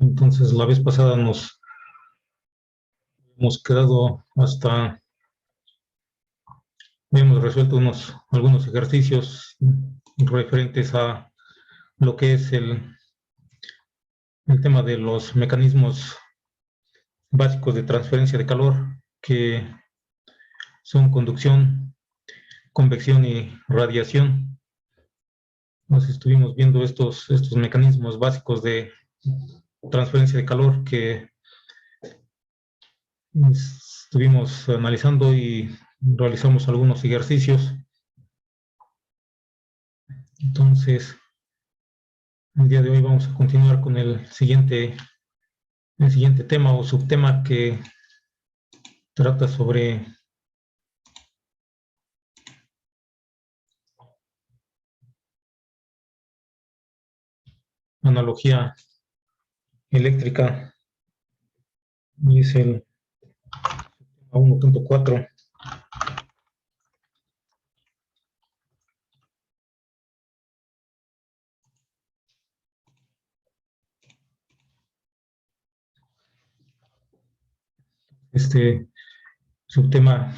Entonces, la vez pasada nos hemos quedado hasta, hemos resuelto algunos ejercicios referentes a lo que es el tema de los mecanismos básicos de transferencia de calor, que son conducción, convección y radiación. Nos estuvimos viendo estos mecanismos básicos de transferencia de calor que estuvimos analizando y realizamos algunos ejercicios. Entonces, el día de hoy vamos a continuar con el siguiente tema o subtema, que trata sobre analogía eléctrica, y es el 1.4. Este subtema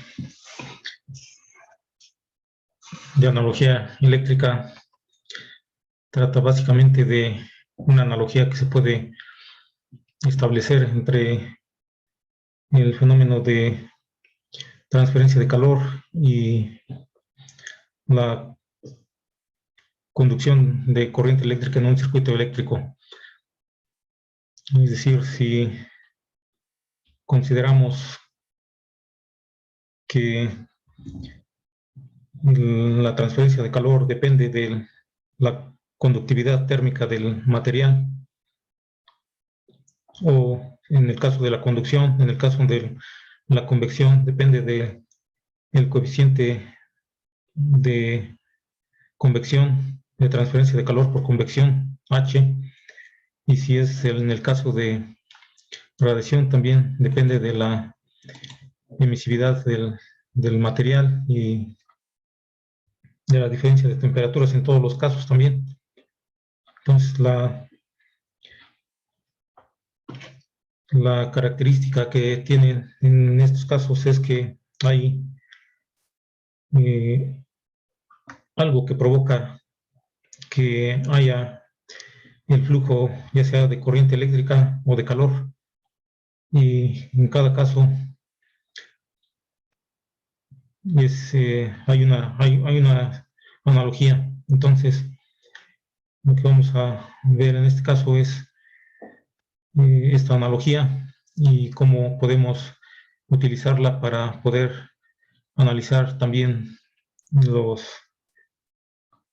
de analogía eléctrica trata básicamente de una analogía que se puede establecer entre el fenómeno de transferencia de calor y la conducción de corriente eléctrica en un circuito eléctrico. Es decir, si consideramos que la transferencia de calor depende de la conductividad térmica del material, o en el caso de la conducción, en el caso de la convección, depende del coeficiente de convección, de transferencia de calor por convección, H, y si es en el caso de radiación, también depende de la emisividad del material y de la diferencia de temperaturas en todos los casos también. Entonces, la característica que tienen en estos casos es que hay algo que provoca que haya el flujo, ya sea de corriente eléctrica o de calor, y en cada caso hay una analogía. Entonces, lo que vamos a ver en este caso es esta analogía y cómo podemos utilizarla para poder analizar también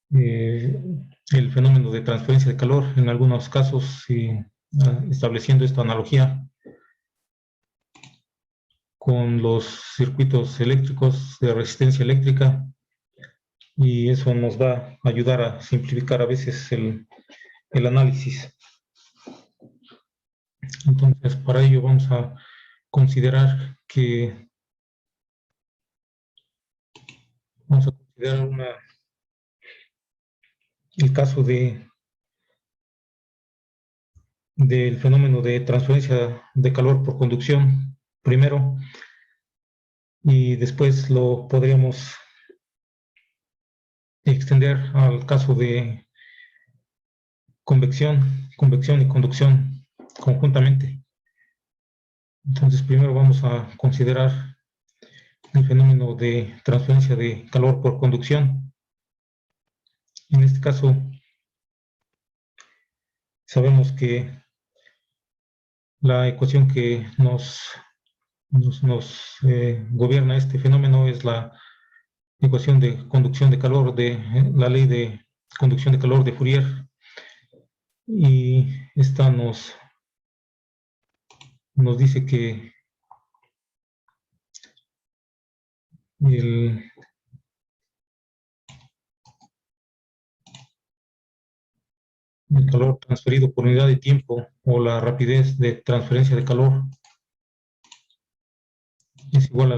el fenómeno de transferencia de calor en algunos casos, estableciendo esta analogía con los circuitos eléctricos de resistencia eléctrica, y eso nos va a ayudar a simplificar a veces el análisis. Entonces, para ello vamos a considerar el caso del fenómeno de transferencia de calor por conducción primero, y después lo podríamos extender al caso de convección y conducción conjuntamente. Entonces, primero vamos a considerar el fenómeno de transferencia de calor por conducción. En este caso, sabemos que la ecuación que nos gobierna este fenómeno es la ecuación de conducción de calor de la ley de conducción de calor de Fourier, y esta nos dice que el calor transferido por unidad de tiempo, o la rapidez de transferencia de calor, es igual a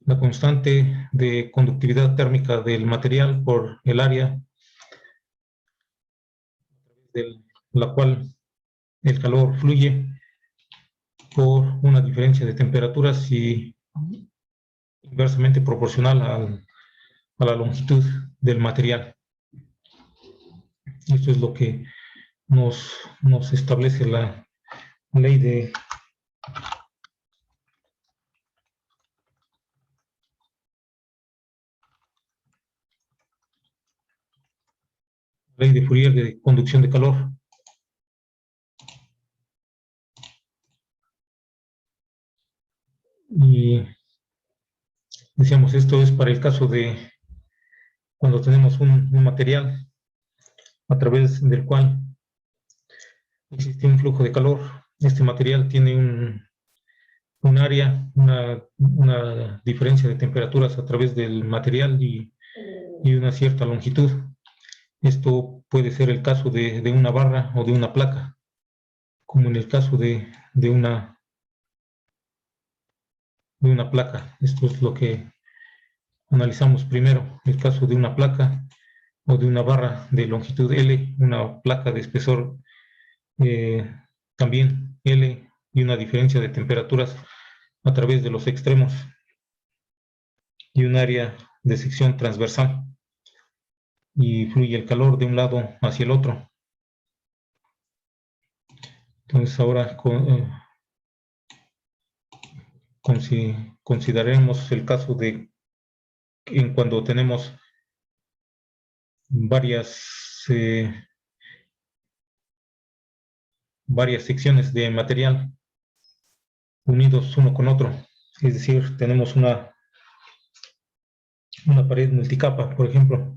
la constante de conductividad térmica del material por el área, de la cual el calor fluye por una diferencia de temperaturas y inversamente proporcional a la longitud del material. Esto es lo que nos establece la ley de Fourier de conducción de calor. Y decíamos, esto es para el caso de cuando tenemos un material a través del cual existe un flujo de calor. Este material tiene un área, una diferencia de temperaturas a través del material y una cierta longitud. Esto puede ser el caso de una barra o de una placa, como en el caso de una placa. Esto es lo que analizamos primero, el caso de una placa o de una barra de longitud L, una placa de espesor también L y una diferencia de temperaturas a través de los extremos y un área de sección transversal y fluye el calor de un lado hacia el otro. Entonces ahora consideremos el caso de cuando tenemos varias secciones de material unidos uno con otro. Es decir, tenemos una pared multicapa, por ejemplo.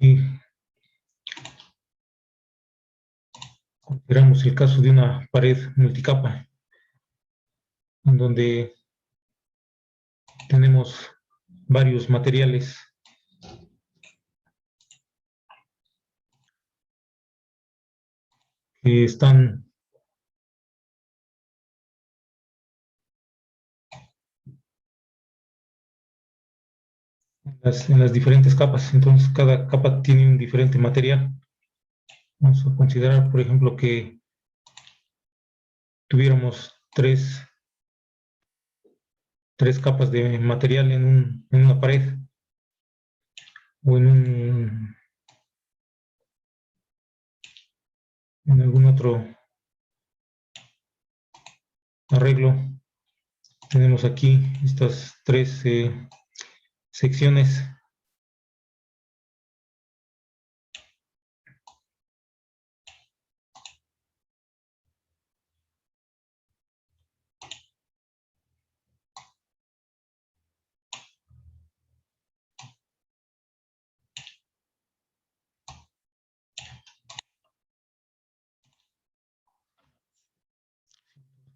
Y consideramos el caso de una pared multicapa, en donde tenemos varios materiales que están en las diferentes capas. Entonces, cada capa tiene un diferente material. Vamos a considerar, por ejemplo, que tuviéramos tres capas de material en una pared o en algún otro arreglo. Tenemos aquí estas tres secciones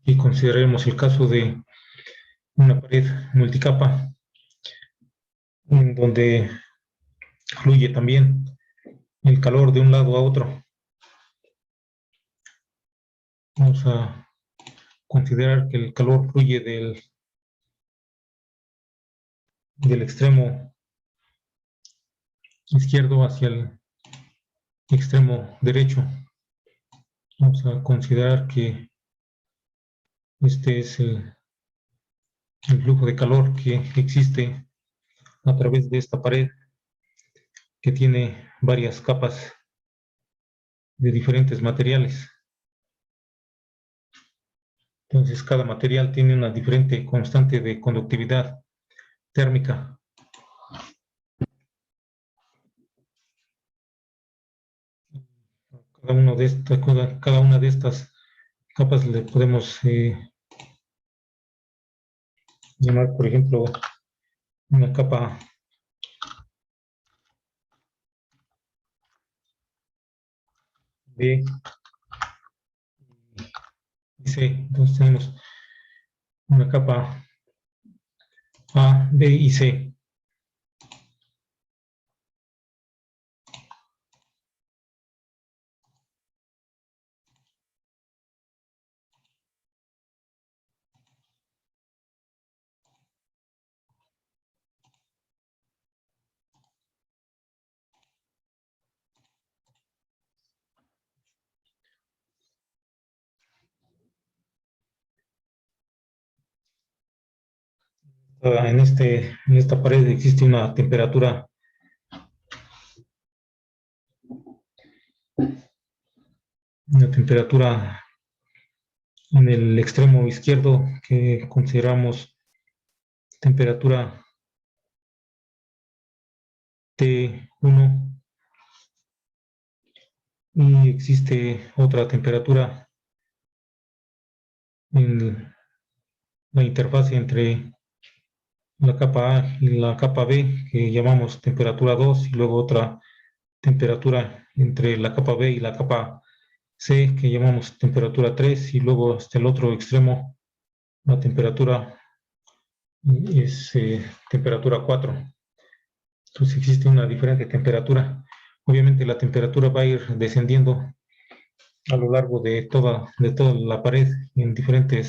y consideremos el caso de una pared multicapa en donde fluye también el calor de un lado a otro. Vamos a considerar que el calor fluye del extremo izquierdo hacia el extremo derecho. Vamos a considerar que este es el flujo de calor que existe a través de esta pared que tiene varias capas de diferentes materiales. Entonces, cada material tiene una diferente constante de conductividad térmica. Cada una de estas capas le podemos llamar, por ejemplo, una capa B y C. Entonces tenemos una capa A, B y C. En esta pared existe una temperatura en el extremo izquierdo que consideramos temperatura T1 y existe otra temperatura en la interfase entre la capa A y la capa B que llamamos temperatura 2 y luego otra temperatura entre la capa B y la capa C que llamamos temperatura 3 y luego hasta el otro extremo la temperatura es temperatura 4. Entonces existe una diferente temperatura. Obviamente la temperatura va a ir descendiendo a lo largo de toda la pared en diferente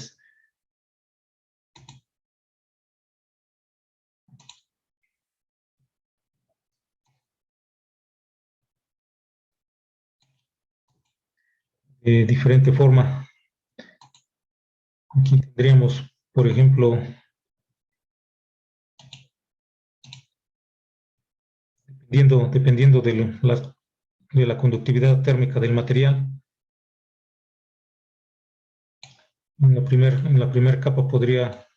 forma. Aquí tendríamos, por ejemplo, dependiendo de la conductividad térmica del material, en la primera capa podría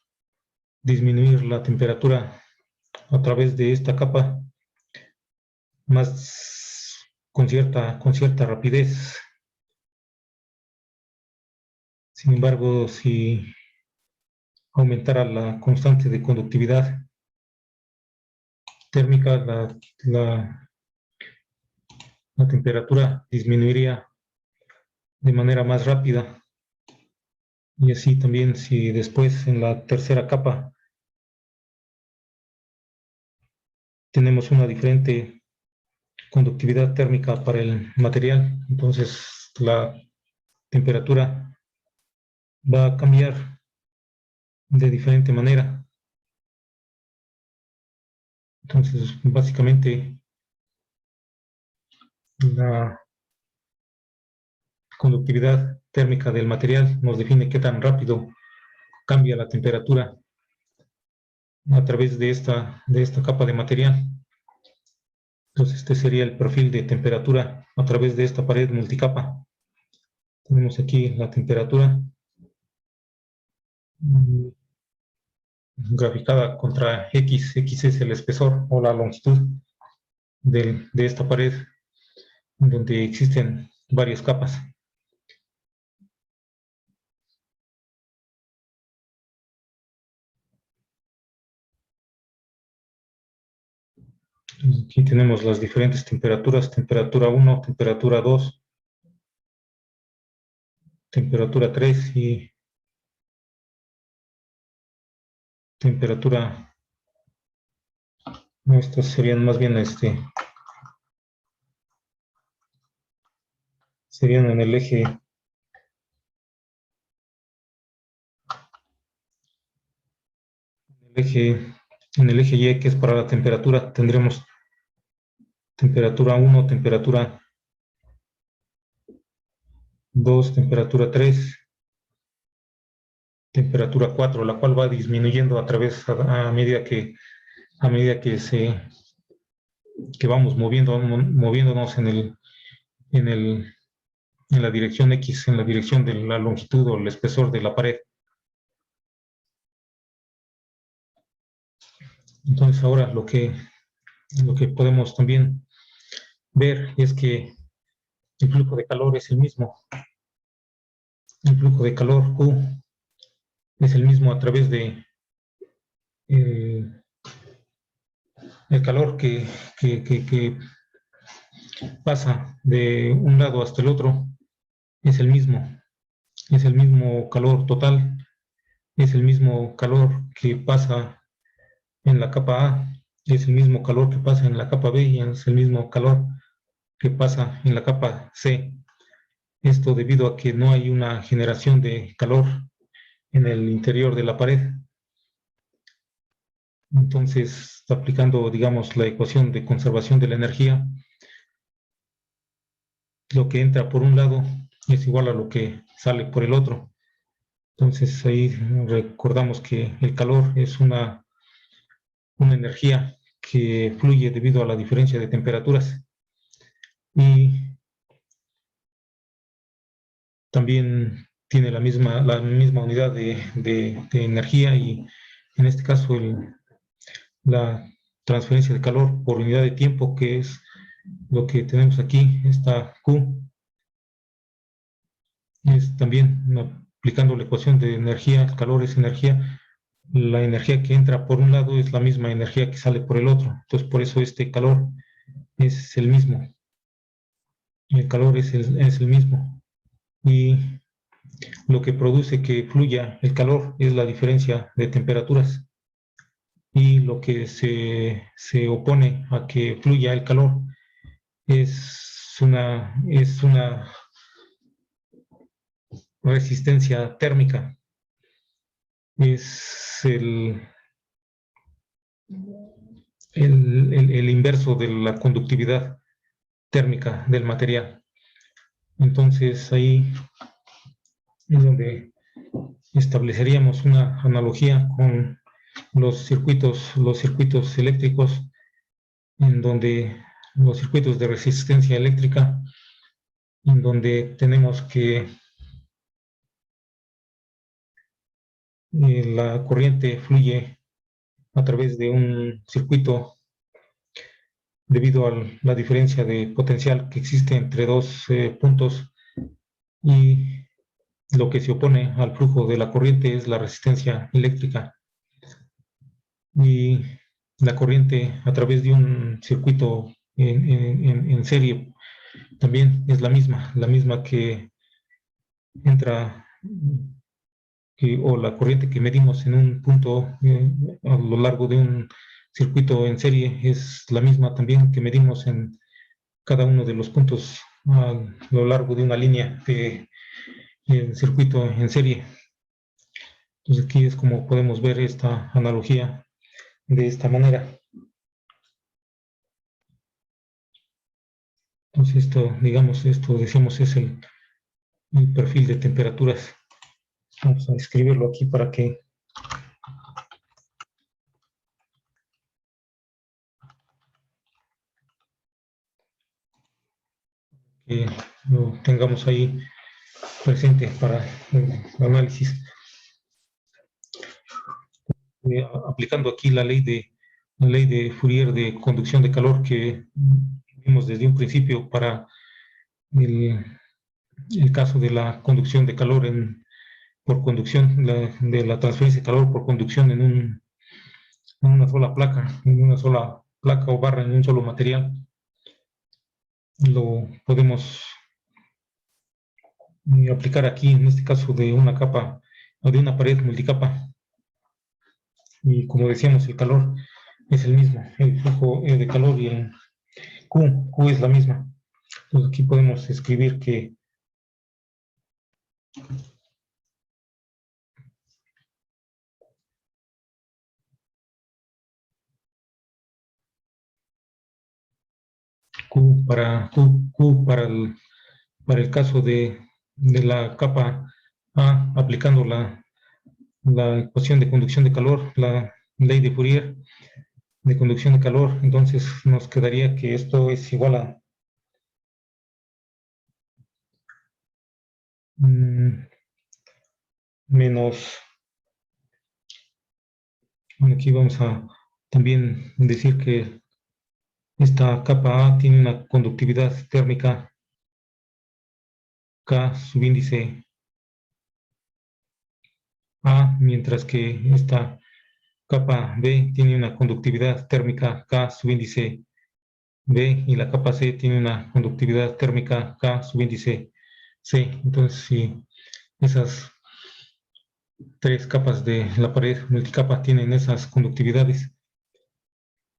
disminuir la temperatura a través de esta capa más con cierta rapidez. Sin embargo, si aumentara la constante de conductividad térmica, la temperatura disminuiría de manera más rápida. Y así también si después en la tercera capa tenemos una diferente conductividad térmica para el material, entonces la temperatura va a cambiar de diferente manera. Entonces, básicamente, la conductividad térmica del material nos define qué tan rápido cambia la temperatura a través de esta capa de material. Entonces, este sería el perfil de temperatura a través de esta pared multicapa. Tenemos aquí la temperatura graficada contra X. X es el espesor o la longitud de esta pared, donde existen varias capas. Aquí tenemos las diferentes temperaturas, temperatura 1, temperatura 2, temperatura 3 y temperatura, no, estos serían más bien serían en eje, en el eje Y, que es para la temperatura, tendremos temperatura 1, temperatura 2, temperatura 3, temperatura 4, la cual va disminuyendo a medida que vamos moviéndonos en la dirección X, en la dirección de la longitud o el espesor de la pared. Entonces ahora lo que podemos también ver es que el flujo de calor es el mismo. El flujo de calor Q es el mismo a través de el calor que pasa de un lado hasta el otro. Es el mismo calor total, es el mismo calor que pasa en la capa A, es el mismo calor que pasa en la capa B y es el mismo calor que pasa en la capa C. Esto debido a que no hay una generación de calor en el interior de la pared. Entonces, aplicando, digamos, la ecuación de conservación de la energía, lo que entra por un lado es igual a lo que sale por el otro. Entonces, ahí recordamos que el calor es una una energía que fluye debido a la diferencia de temperaturas. Y también tiene la misma unidad de energía, y en este caso la transferencia de calor por unidad de tiempo, que es lo que tenemos aquí, esta Q, es también aplicando la ecuación de energía. El calor es energía. La energía que entra por un lado es la misma energía que sale por el otro. Entonces, por eso este calor es el mismo. El calor es el mismo. Y lo que produce que fluya el calor es la diferencia de temperaturas. Y lo que se opone a que fluya el calor es una resistencia térmica. Es el inverso de la conductividad térmica del material. Entonces ahí es donde estableceríamos una analogía con los circuitos eléctricos, en donde los circuitos de resistencia eléctrica, en donde tenemos que la corriente fluye a través de un circuito debido a la diferencia de potencial que existe entre dos puntos, y lo que se opone al flujo de la corriente es la resistencia eléctrica. Y la corriente a través de un circuito en serie también es la misma que entra, o la corriente que medimos en un punto a lo largo de un circuito en serie es la misma también que medimos en cada uno de los puntos a lo largo de una línea de circuito en serie. Entonces aquí es como podemos ver esta analogía de esta manera. Entonces esto, digamos, esto decimos es el perfil de temperaturas. Vamos a escribirlo aquí para que lo tengamos ahí presente para el análisis. Aplicando aquí la ley de Fourier de conducción de calor que vimos desde un principio para el caso de la conducción de calor por conducción, de la transferencia de calor por conducción en una sola placa o barra, en un solo material. Lo podemos aplicar aquí, en este caso de una capa o de una pared multicapa. Y como decíamos, el calor es el mismo, el flujo de calor, y el Q es la misma. Entonces aquí podemos escribir que para el caso de la capa A, aplicando la ecuación de conducción de calor, la ley de Fourier de conducción de calor, entonces nos quedaría que esto es igual a menos, bueno, aquí vamos a también decir que esta capa A tiene una conductividad térmica K subíndice A, mientras que esta capa B tiene una conductividad térmica K subíndice B, y la capa C tiene una conductividad térmica K subíndice C. Entonces, si esas tres capas de la pared multicapa tienen esas conductividades,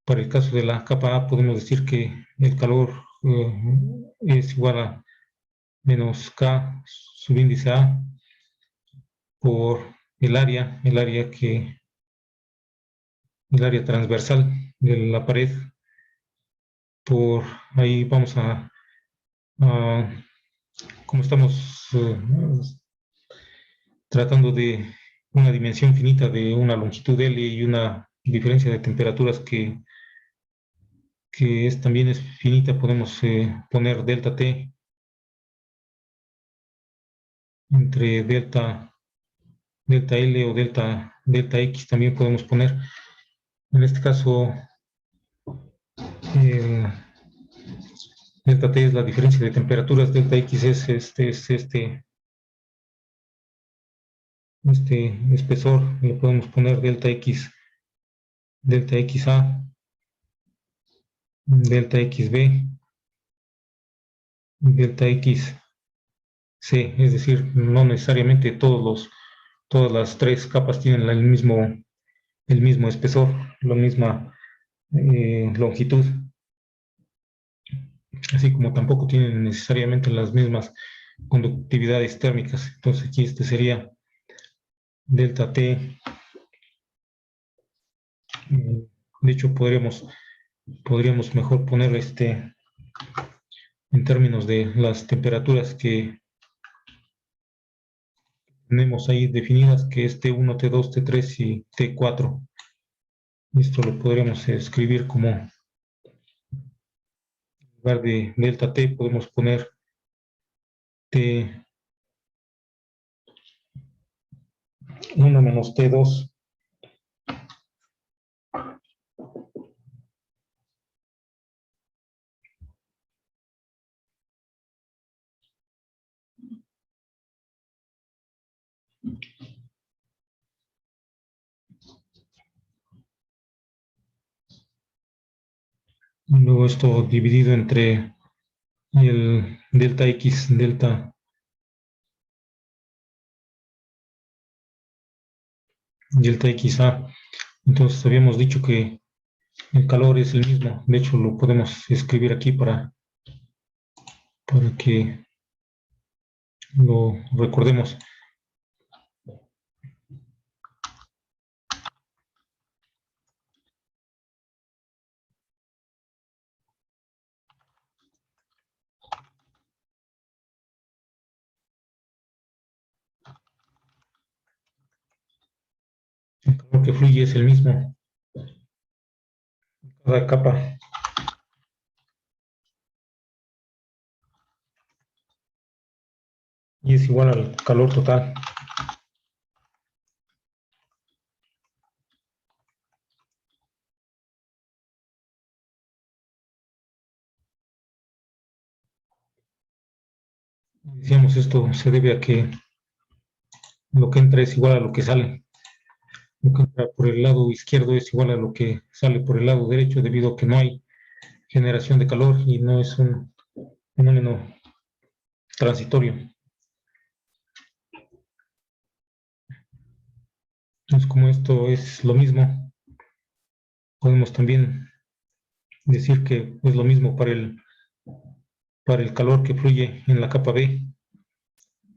para el caso de la capa A podemos decir que el calor es igual a menos K subíndice A por el área transversal de la pared. Por ahí vamos como estamos tratando de una dimensión finita de una longitud L y una diferencia de temperaturas que también es finita, podemos poner delta T entre delta L o delta X también podemos poner. En este caso, el delta T es la diferencia de temperaturas, delta X es este espesor, le podemos poner delta XA, delta XB, delta XC, es decir, no necesariamente todas las tres capas tienen el mismo espesor, la misma longitud, así como tampoco tienen necesariamente las mismas conductividades térmicas. Entonces aquí este sería delta T. De hecho, podríamos mejor poner en términos de las temperaturas que tenemos ahí definidas, que es T1, T2, T3 y T4. Esto lo podríamos escribir como, en lugar de delta T, podemos poner T1 menos T2. Y luego esto dividido entre el delta X, delta XA. Entonces habíamos dicho que el calor es el mismo. De hecho, lo podemos escribir aquí para que lo recordemos. El calor que fluye es el mismo en cada capa. Y es igual al calor total. Decíamos, esto se debe a que lo que entra es igual a lo que sale. Lo que entra por el lado izquierdo es igual a lo que sale por el lado derecho, debido a que no hay generación de calor y no es un fenómeno transitorio. Entonces, como esto es lo mismo, podemos también decir que es lo mismo para el calor que fluye en la capa B.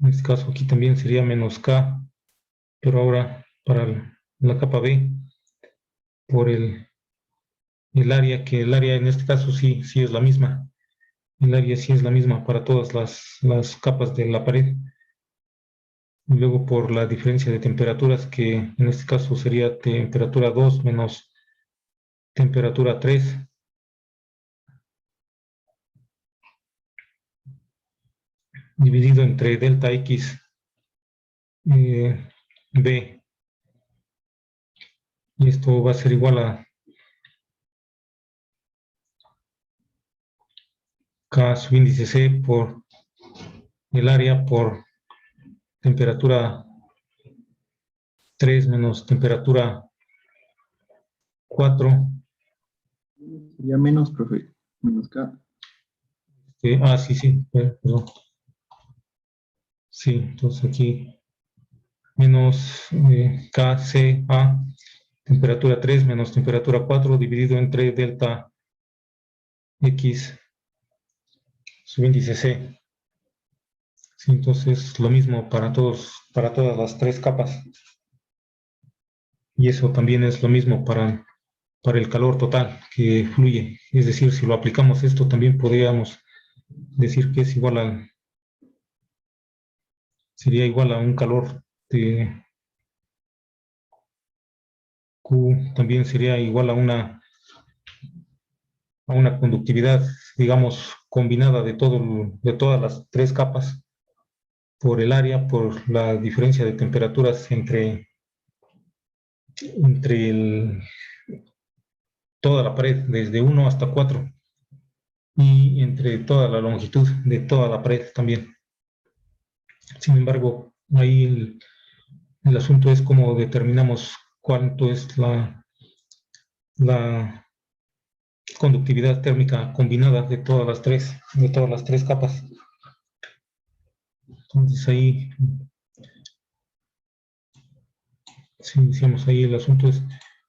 En este caso aquí también sería menos K, pero ahora para la capa B, por el área, que el área en este caso sí es la misma. El área sí es la misma para todas las capas de la pared. Y luego por la diferencia de temperaturas, que en este caso sería temperatura 2 menos temperatura 3, dividido entre delta X B. Y esto va a ser igual a K subíndice C por el área por temperatura 3 menos temperatura 4. Sería menos, profe, menos K. Sí, perdón. Sí, entonces aquí menos KCA, temperatura 3 menos temperatura 4 dividido entre delta X subíndice C. Sí, entonces lo mismo para todas las tres capas. Y eso también es lo mismo para el calor total que fluye. Es decir, si lo aplicamos esto, también podríamos decir que sería igual a un calor de Q también sería igual a una conductividad, digamos, combinada de todas las tres capas por el área, por la diferencia de temperaturas entre toda la pared, desde 1 hasta 4, y entre toda la longitud de toda la pared también. Sin embargo, ahí el asunto es cómo determinamos cuánto es la conductividad térmica combinada de todas las tres capas. Entonces ahí, si decíamos ahí, el asunto es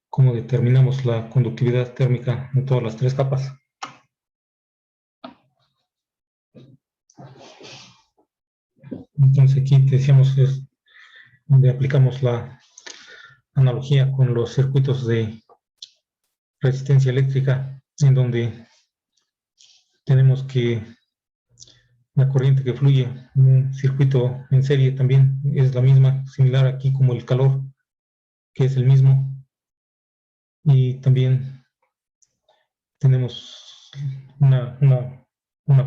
cómo determinamos la conductividad térmica de todas las tres capas. Entonces aquí decíamos es donde aplicamos la analogía con los circuitos de resistencia eléctrica, en donde tenemos que la corriente que fluye en un circuito en serie también es la misma, similar aquí como el calor, que es el mismo. Y también tenemos una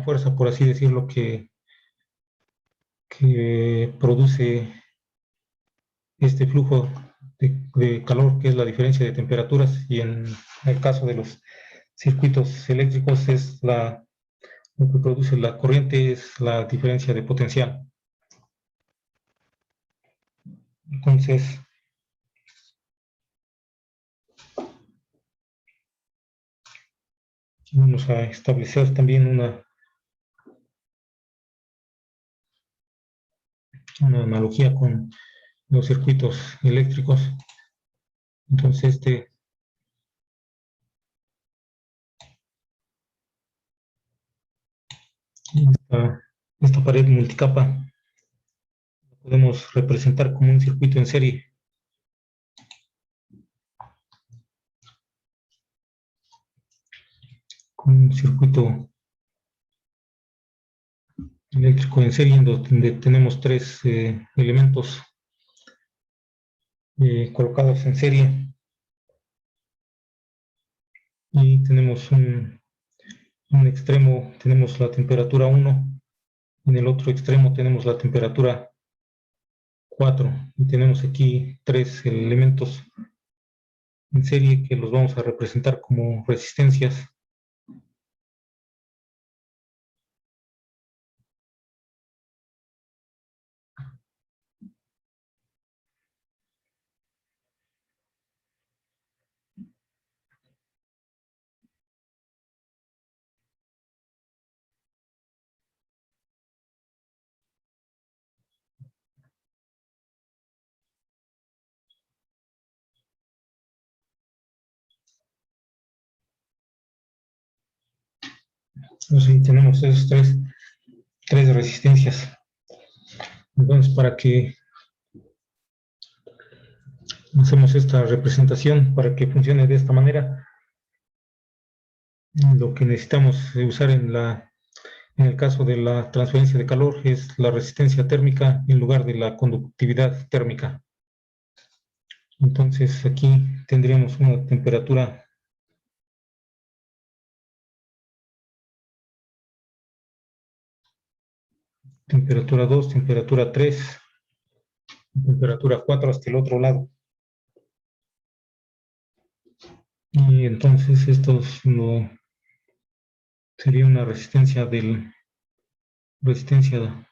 fuerza, por así decirlo, que produce este flujo de calor, que es la diferencia de temperaturas, y en el caso de los circuitos eléctricos es lo que produce la corriente es la diferencia de potencial. Entonces, vamos a establecer también una analogía con los circuitos eléctricos. Entonces, esta pared multicapa la podemos representar como un circuito en serie. Con un circuito eléctrico en serie, en donde tenemos tres elementos colocados en serie, y tenemos un extremo, tenemos la temperatura 1, en el otro extremo tenemos la temperatura 4, y tenemos aquí tres elementos en serie que los vamos a representar como resistencias. Entonces, tenemos esos tres resistencias. Entonces, para que hacemos esta representación, para que funcione de esta manera, lo que necesitamos usar en el caso de la transferencia de calor es la resistencia térmica en lugar de la conductividad térmica. Entonces aquí tendríamos una temperatura temperatura 2, temperatura 3, temperatura 4 hasta el otro lado. Y entonces esto sería una resistencia resistencia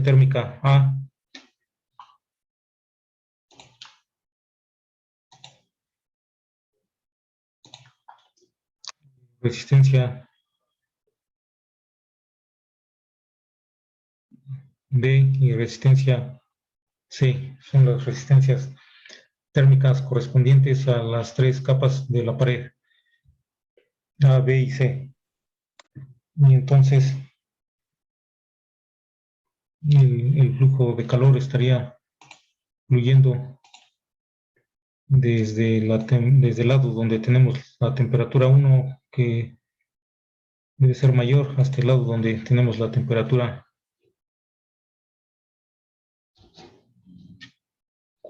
térmica A, resistencia B y resistencia C. Son las resistencias térmicas correspondientes a las tres capas de la pared A, B y C. Y entonces el flujo de calor estaría fluyendo desde el lado donde tenemos la temperatura 1, que debe ser mayor, hasta el lado donde tenemos la temperatura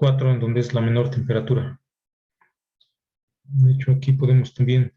4, en donde es la menor temperatura. De hecho, aquí podemos también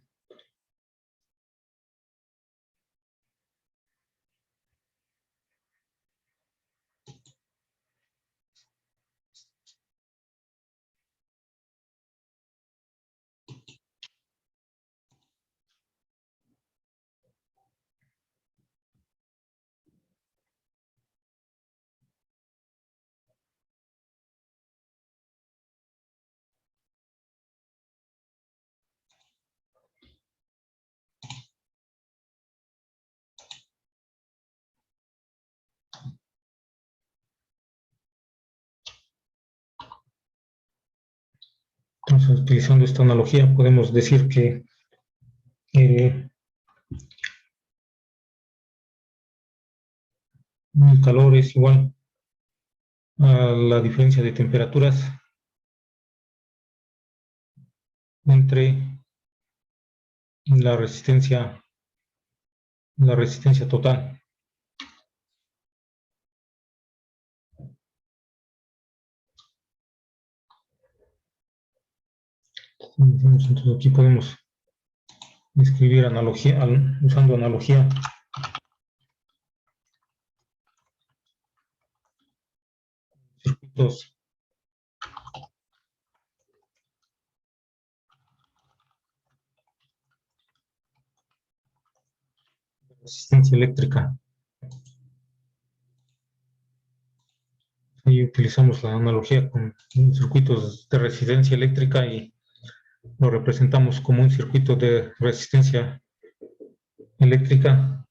entonces, utilizando esta analogía, podemos decir que el calor es igual a la diferencia de temperaturas entre la resistencia total. Entonces aquí podemos escribir analogía, usando analogía. Circuitos de resistencia eléctrica. Ahí utilizamos la analogía con circuitos de resistencia eléctrica y lo representamos como un circuito de resistencia eléctrica,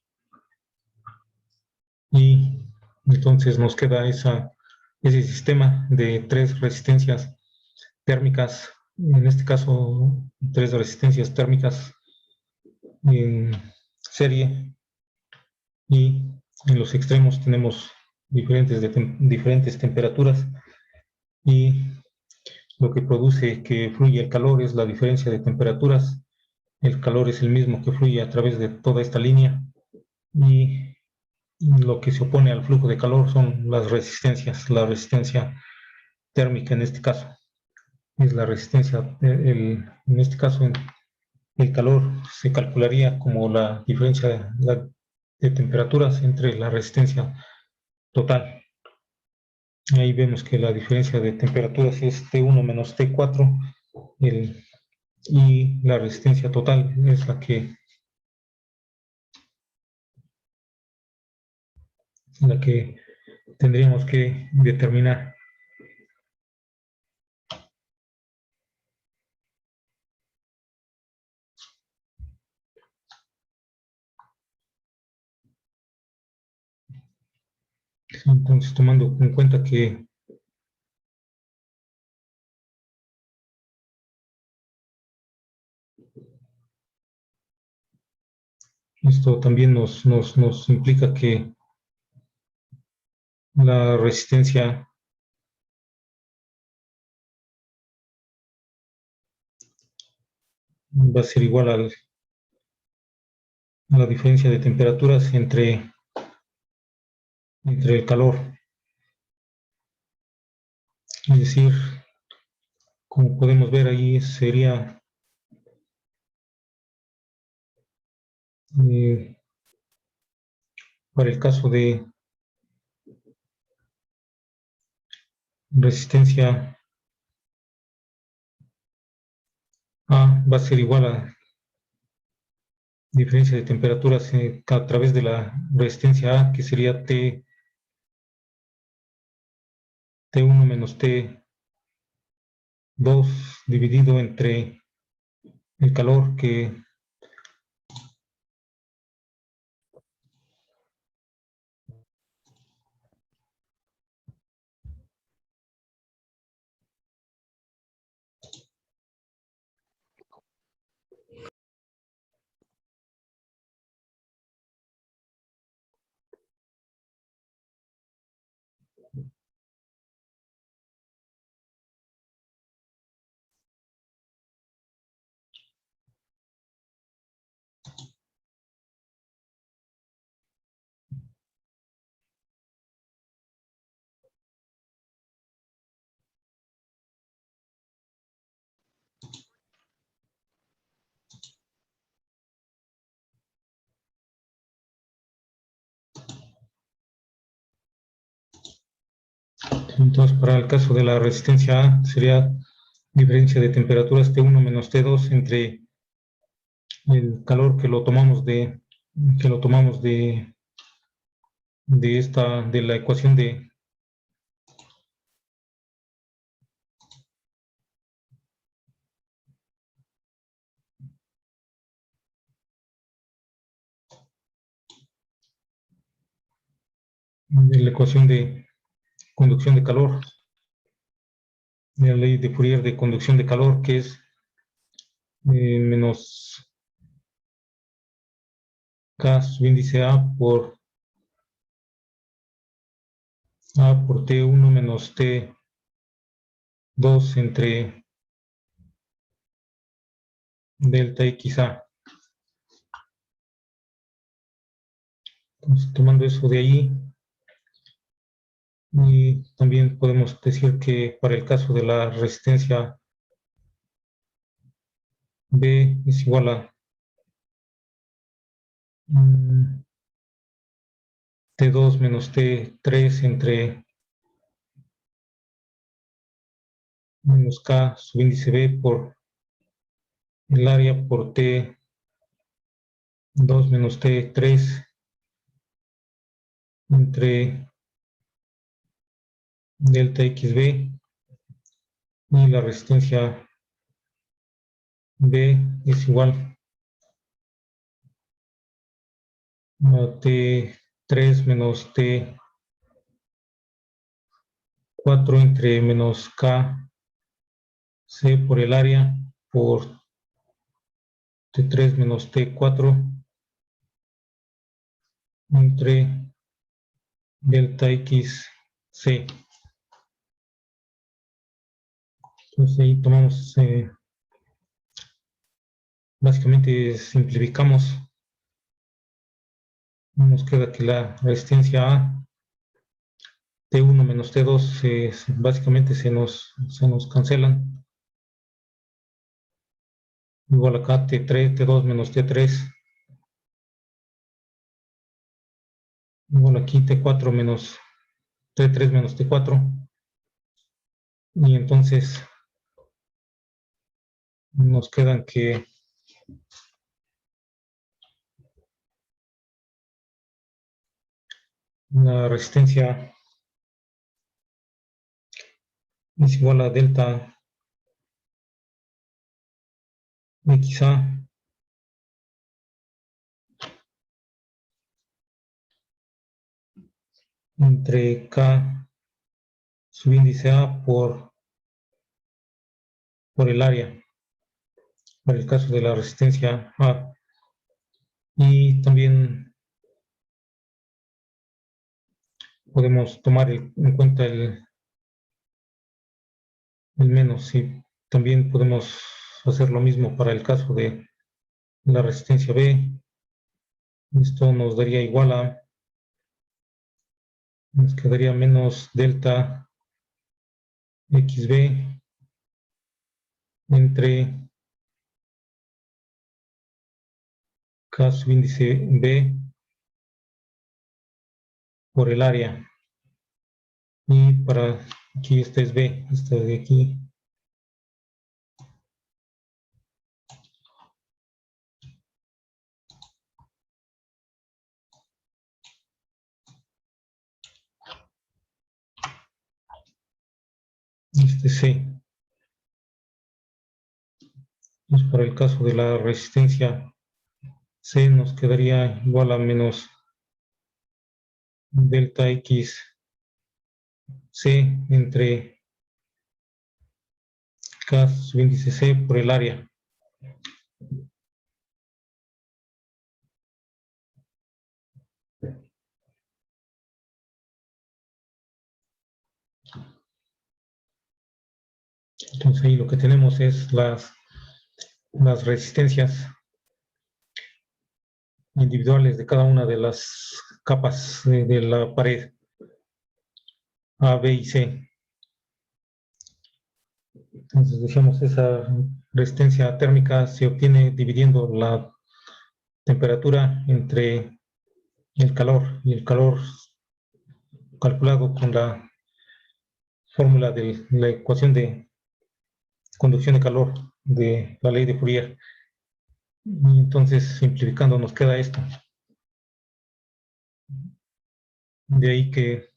y entonces nos queda ese sistema de 3 resistencias térmicas, en este caso 3 resistencias térmicas en serie, y en los extremos tenemos diferentes temperaturas, y lo que produce que fluya el calor es la diferencia de temperaturas. El calor es el mismo que fluye a través de toda esta línea, y lo que se opone al flujo de calor son las resistencias. La resistencia térmica en este caso es la resistencia, en este caso el calor se calcularía como la diferencia de temperaturas entre la resistencia total. Ahí vemos que la diferencia de temperaturas es T1 menos T4, y la resistencia total es la que tendríamos que determinar. Entonces, tomando en cuenta que esto también nos implica que la resistencia va a ser igual a la diferencia de temperaturas entre el calor. Es decir, como podemos ver ahí, sería para el caso de resistencia A, va a ser igual a diferencia de temperaturas a través de la resistencia A, que sería T1 menos T2 dividido entre el calor que Entonces, para el caso de la resistencia A, sería diferencia de temperaturas T1 menos T2 entre el calor que lo tomamos de la ecuación de conducción de calor, de la ley de Fourier de conducción de calor, que es menos K subíndice A por T1 menos T2 entre delta XA. Entonces, tomando eso de ahí, y también podemos decir que para el caso de la resistencia B es igual a T2 menos T3 entre menos K subíndice B por el área por T2 menos T3 entre delta XB, y la resistencia B es igual a T3 menos T4 entre menos K C por el área por T3 menos T4 entre delta XC. Entonces ahí tomamos, básicamente simplificamos. Nos queda que la resistencia A, T1 menos T2, básicamente se nos cancelan. Igual acá T3, T2 menos T3. Igual aquí T4 menos T3 menos T4. Y entonces nos quedan que la resistencia es igual a delta XA entre K subíndice A por el área, para el caso de la resistencia A. Y también podemos tomar en cuenta el menos, y también podemos hacer lo mismo para el caso de la resistencia B. Esto nos daría igual a, nos quedaría menos delta XB entre K subíndice B por el área. Y para aquí este es B, este de aquí. Este C. Entonces, para el caso de la resistencia C nos quedaría igual a menos delta X C entre K subíndice C por el área. Entonces ahí lo que tenemos es las resistencias individuales de cada una de las capas de la pared A, B y C. Entonces decíamos, esa resistencia térmica se obtiene dividiendo la temperatura entre el calor, y el calor calculado con la fórmula de la ecuación de conducción de calor de la ley de Fourier. Y entonces, simplificando, nos queda esto. De ahí que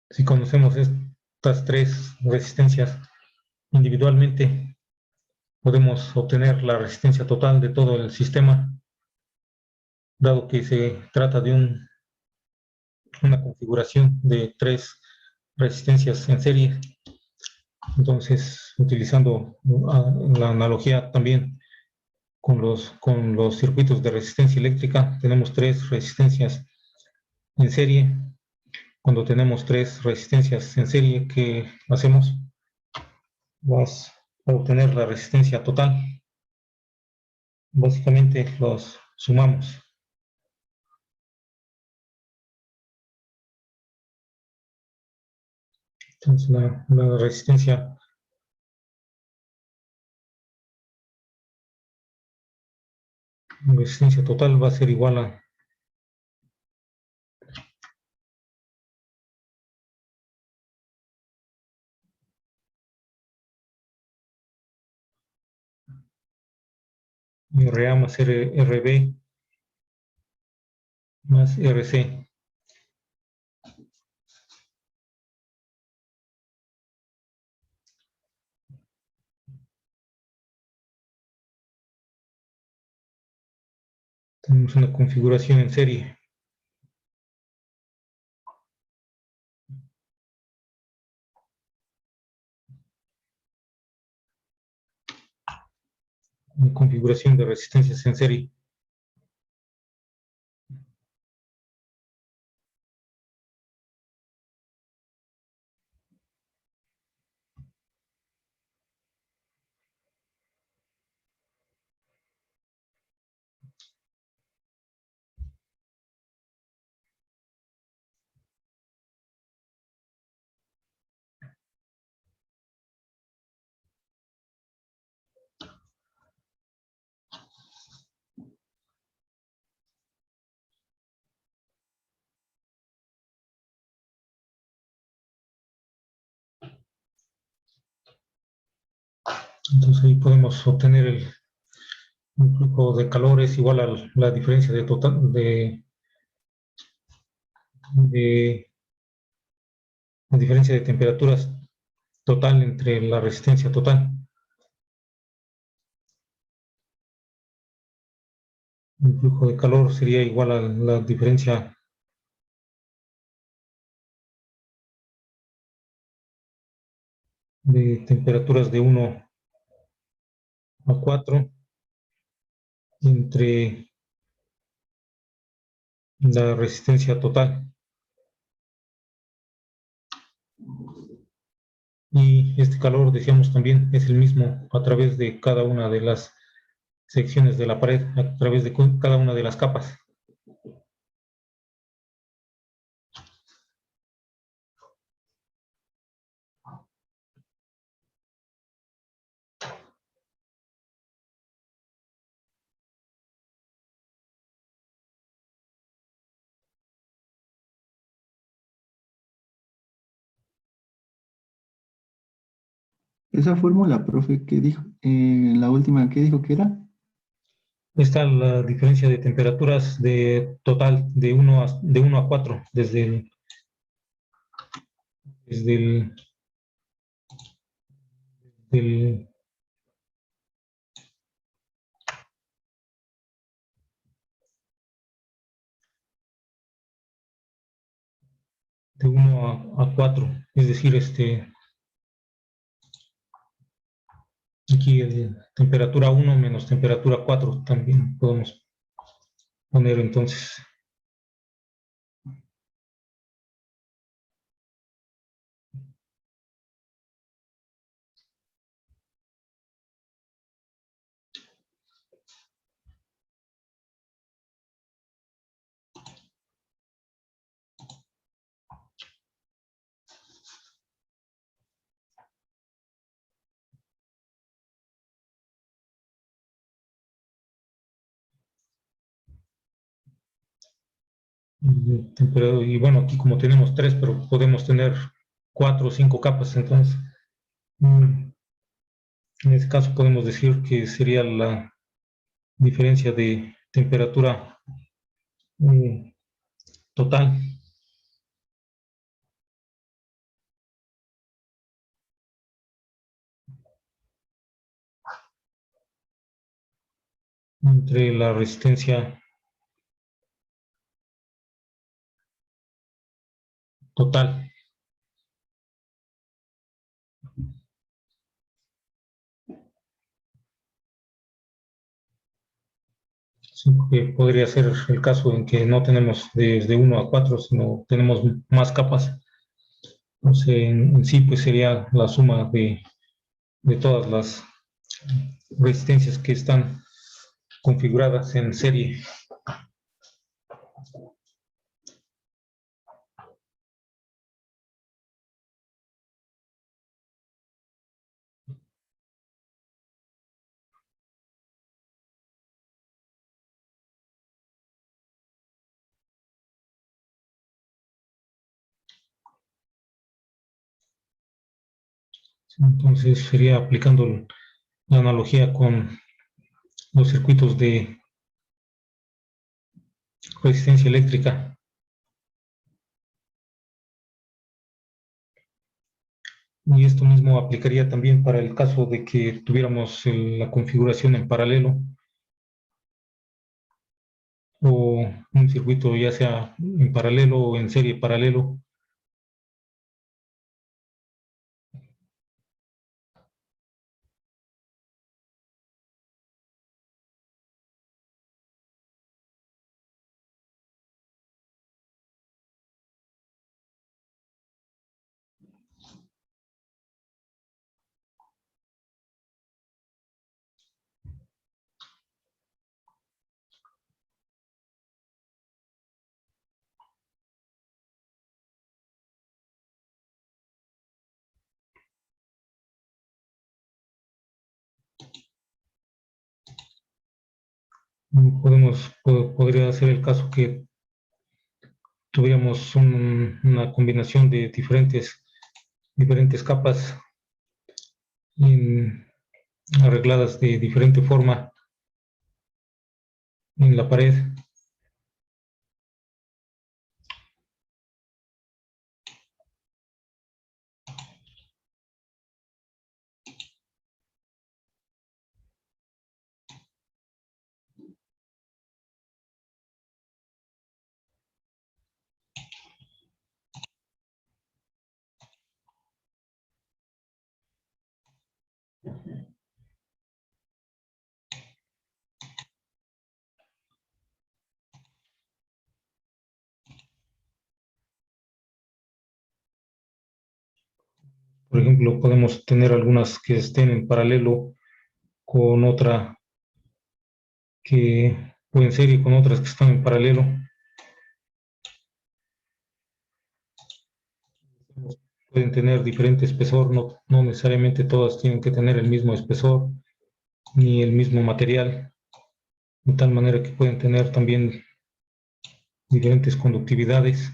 si conocemos estas tres resistencias individualmente, podemos obtener la resistencia total de todo el sistema, dado que se trata de una configuración de tres resistencias en serie. Entonces, utilizando la analogía también con los circuitos de resistencia eléctrica, tenemos tres resistencias en serie. Cuando tenemos tres resistencias en serie, ¿qué hacemos? Vas a obtener la resistencia total. Básicamente los sumamos. Entonces la resistencia total va a ser igual a RA más RB más RC. Tenemos una configuración en serie. Una configuración de resistencias en serie. Entonces ahí podemos obtener un flujo de calor es igual a la diferencia de la diferencia de temperaturas total entre la resistencia total. El flujo de calor sería igual a la diferencia de temperaturas de 1 a 4 entre la resistencia total. Y este calor, decíamos también, es el mismo a través de cada una de las secciones de la pared, a través de cada una de las capas. Esa fórmula, profe, ¿qué dijo? La última, ¿qué dijo que era? Esta es la diferencia de temperaturas de total de 1 a 4, desde del de 1 a 4, es decir, aquí temperatura 1 menos temperatura 4 también podemos poner entonces. Y bueno, aquí como tenemos 3, pero podemos tener 4 o 5 capas. Entonces, mm, en este caso podemos decir que sería la diferencia de temperatura mm, total entre la resistencia total. Sí, porque podría ser el caso en que no tenemos desde 1 a 4, sino tenemos más capas. Entonces, en sí, pues sería la suma de todas las resistencias que están configuradas en serie. Entonces, sería aplicando la analogía con los circuitos de resistencia eléctrica. Y esto mismo aplicaría también para el caso de que tuviéramos la configuración en paralelo o un circuito ya sea en paralelo o en serie paralelo. Podría ser el caso que tuviéramos una combinación de diferentes capas en- arregladas de diferente forma en la pared. Por ejemplo, podemos tener algunas que estén en paralelo con otra que, o en serie con otras que están en paralelo. Pueden tener diferente espesor, no necesariamente todas tienen que tener el mismo espesor ni el mismo material, de tal manera que pueden tener también diferentes conductividades.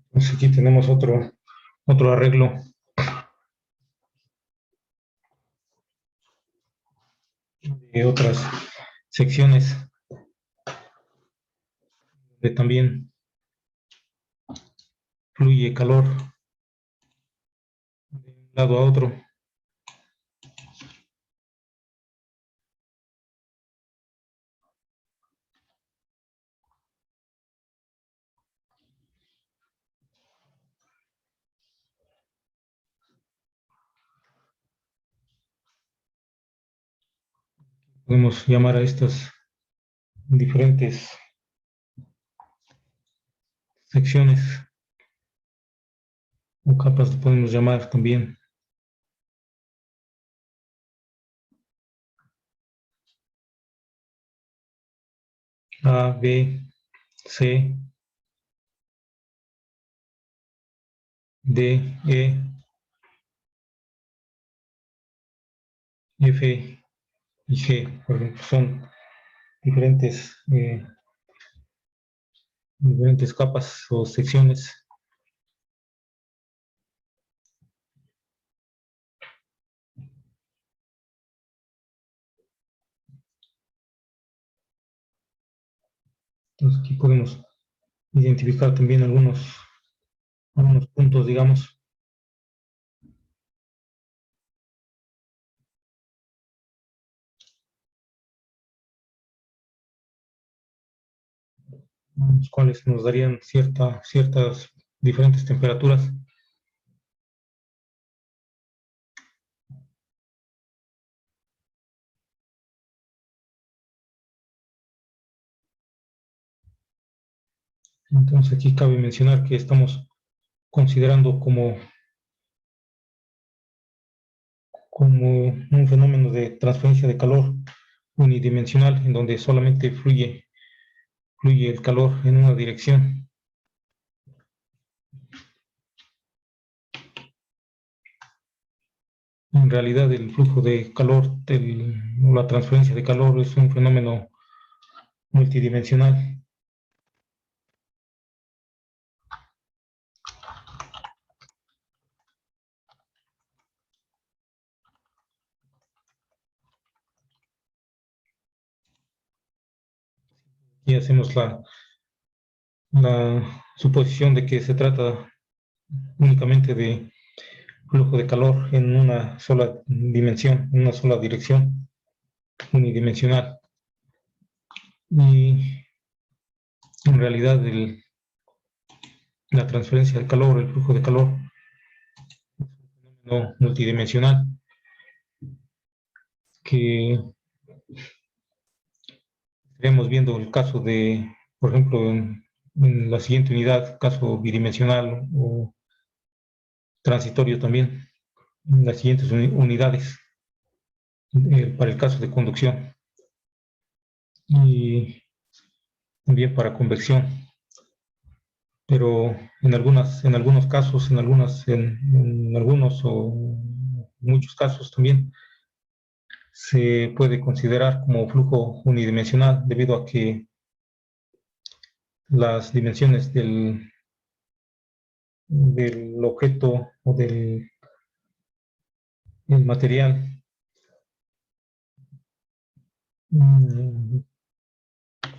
Entonces aquí tenemos otro arreglo de otras secciones que también fluye calor de un lado a otro. Podemos llamar a estas diferentes secciones o capas, podemos llamar también A, B, C, D, E, F y G, por ejemplo, son diferentes, diferentes capas o secciones. Entonces aquí podemos identificar también algunos puntos, digamos. Los cuales nos darían ciertas diferentes temperaturas. Entonces aquí cabe mencionar que estamos considerando como un fenómeno de transferencia de calor unidimensional, en donde solamente fluye el calor en una dirección. En realidad el flujo de calor, o la transferencia de calor es un fenómeno multidimensional. Y hacemos la suposición de que se trata únicamente de flujo de calor en una sola dimensión, en una sola dirección unidimensional. Y en realidad la transferencia de calor, el flujo de calor, no multidimensional, que estaremos viendo el caso de, por ejemplo, en la siguiente unidad, caso bidimensional o transitorio también, en las siguientes unidades, para el caso de conducción y también para convección. Pero en algunos casos, en algunos o muchos casos también se puede considerar como flujo unidimensional debido a que las dimensiones del objeto o del material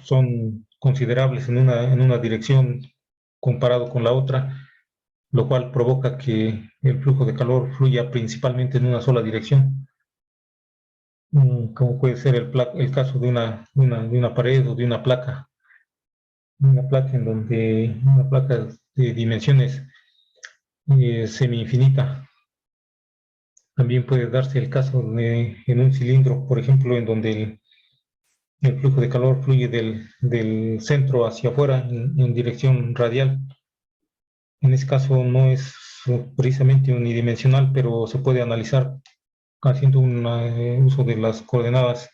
son considerables en una dirección comparado con la otra, lo cual provoca que el flujo de calor fluya principalmente en una sola dirección, como puede ser el caso de una pared o de una placa en donde una placa de dimensiones semi-infinita. También puede darse el caso en un cilindro, por ejemplo, en donde el flujo de calor fluye del centro hacia afuera en dirección radial. En este caso no es precisamente unidimensional, pero se puede analizar haciendo un uso de las coordenadas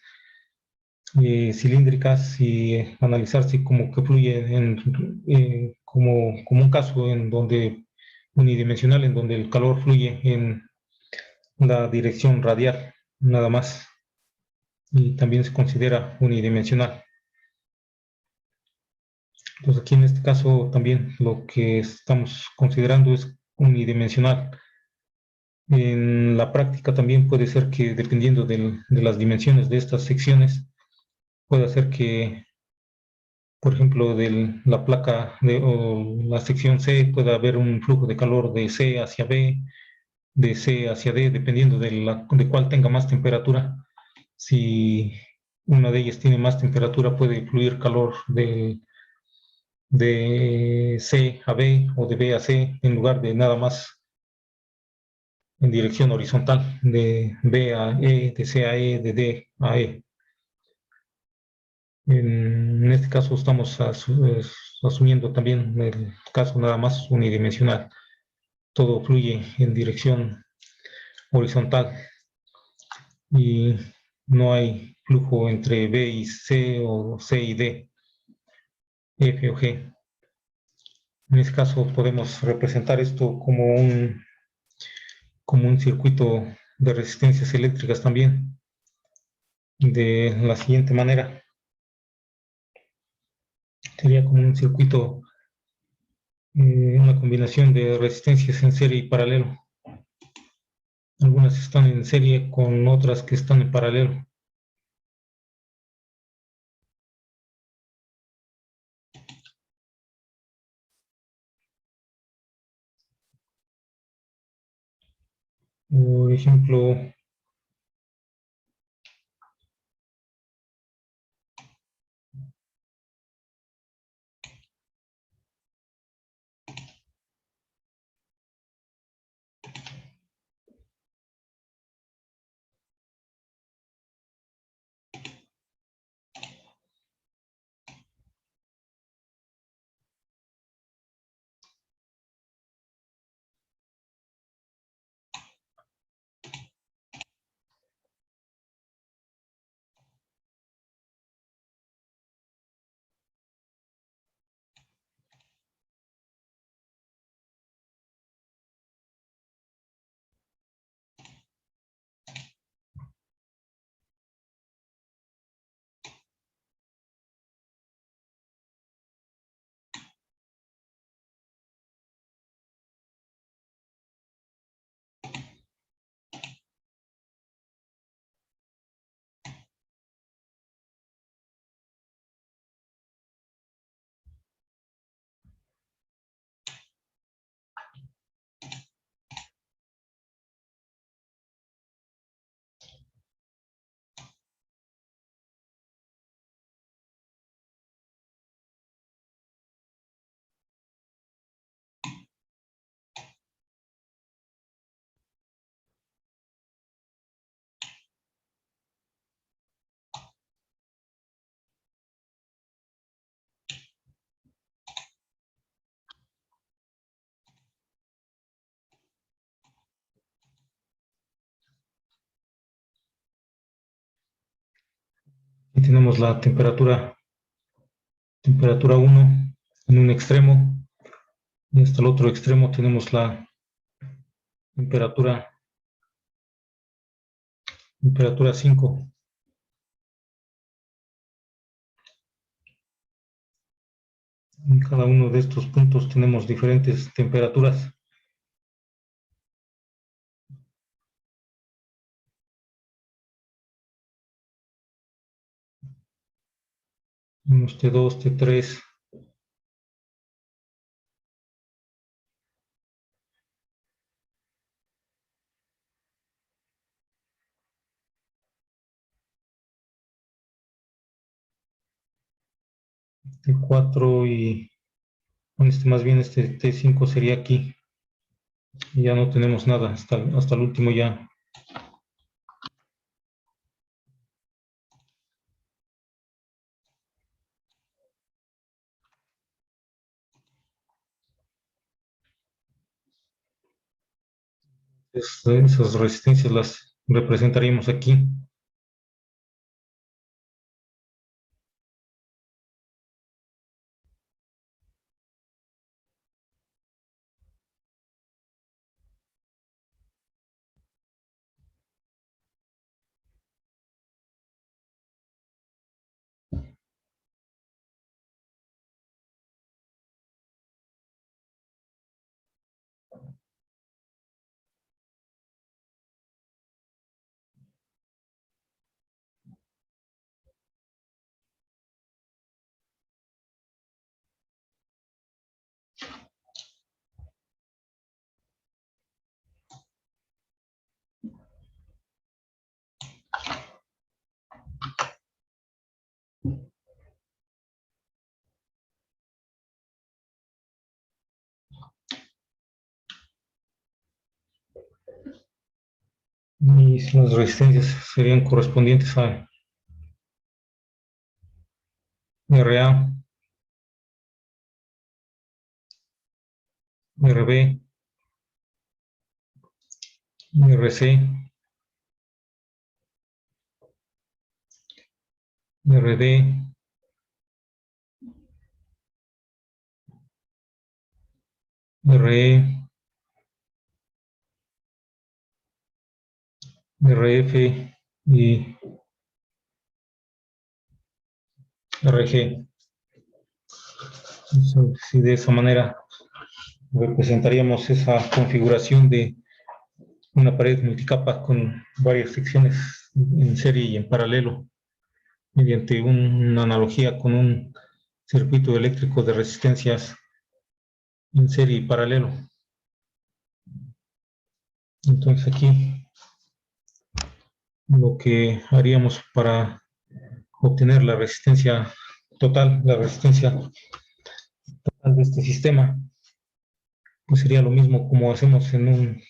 cilíndricas y analizar si como que fluye como un caso en donde unidimensional, en donde el calor fluye en la dirección radial, nada más, y también se considera unidimensional. Entonces aquí en este caso también lo que estamos considerando es unidimensional. En la práctica también puede ser que dependiendo de las dimensiones de estas secciones, puede ser que, por ejemplo, de la placa o la sección C pueda haber un flujo de calor de C hacia B, de C hacia D, dependiendo de cuál tenga más temperatura. Si una de ellas tiene más temperatura, puede fluir calor de C a B o de B a C en lugar de nada más en dirección horizontal, de B a E, de C a E, de D a E. En este caso estamos asumiendo también el caso nada más unidimensional. Todo fluye en dirección horizontal y no hay flujo entre B y C o C y D, F o G. En este caso podemos representar esto como un circuito de resistencias eléctricas también, de la siguiente manera. Sería como un circuito, una combinación de resistencias en serie y paralelo. Algunas están en serie con otras que están en paralelo. Por ejemplo, aquí tenemos la temperatura 1 en un extremo, y hasta el otro extremo tenemos la temperatura 5. En cada uno de estos puntos tenemos diferentes temperaturas. Tenemos T2, T3, T4 y más bien este T5 sería aquí. Y ya no tenemos nada hasta el último ya. Esas resistencias las representaríamos aquí. Y las resistencias serían correspondientes a RA, RB, RC, RD, RE, RF y RG. Si de esa manera representaríamos esa configuración de una pared multicapa con varias secciones en serie y en paralelo, mediante una analogía con un circuito eléctrico de resistencias en serie y paralelo. Entonces aquí lo que haríamos para obtener la resistencia total, la resistencia total de este sistema, pues sería lo mismo como hacemos en un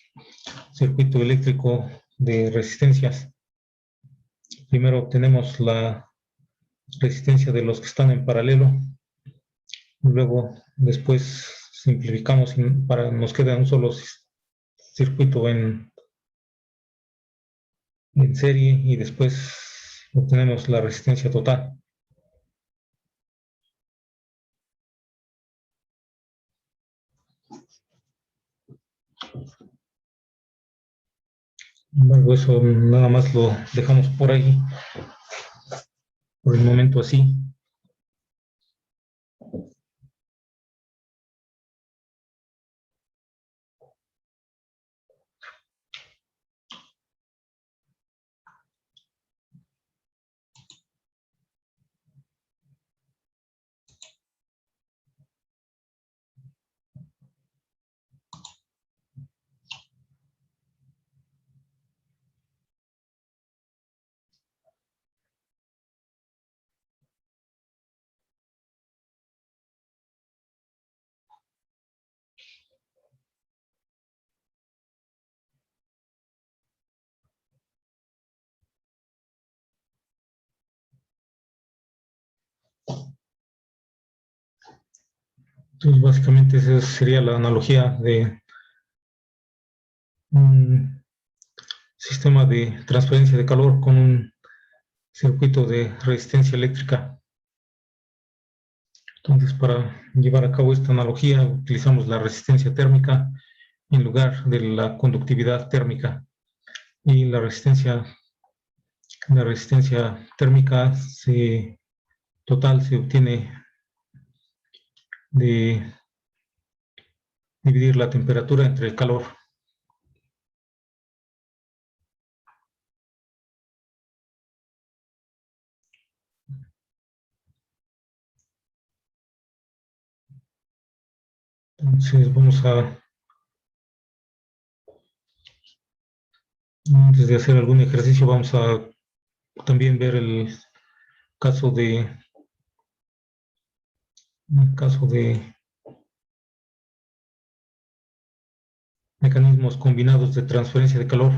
circuito eléctrico de resistencias. Primero obtenemos la resistencia de los que están en paralelo, luego después simplificamos para nos queda un solo circuito en serie y después obtenemos la resistencia total. Luego eso nada más lo dejamos por ahí, por el momento así. Entonces básicamente esa sería la analogía de un sistema de transferencia de calor con un circuito de resistencia eléctrica. Entonces, para llevar a cabo esta analogía, utilizamos la resistencia térmica en lugar de la conductividad térmica. Y la resistencia térmica total se obtiene de dividir la temperatura entre el calor. Entonces, antes de hacer algún ejercicio, vamos a también ver caso de, el caso de mecanismos combinados de transferencia de calor.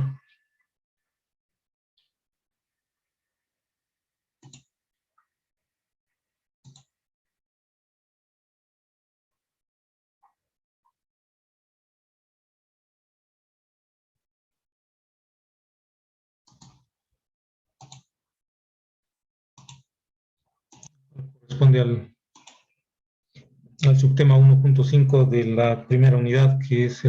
Corresponde al subtema 1.5 de la primera unidad, que es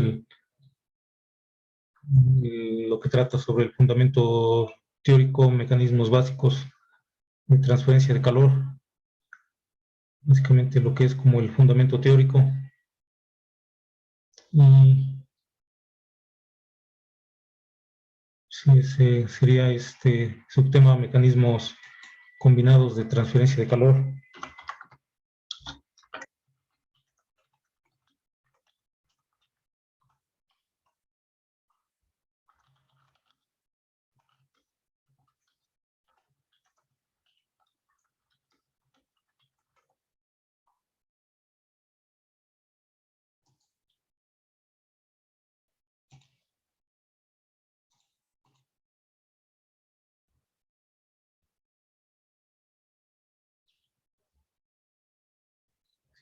lo que trata sobre el fundamento teórico, mecanismos básicos de transferencia de calor. Básicamente lo que es como el fundamento teórico. Y sí, ese sería este subtema mecanismos combinados de transferencia de calor.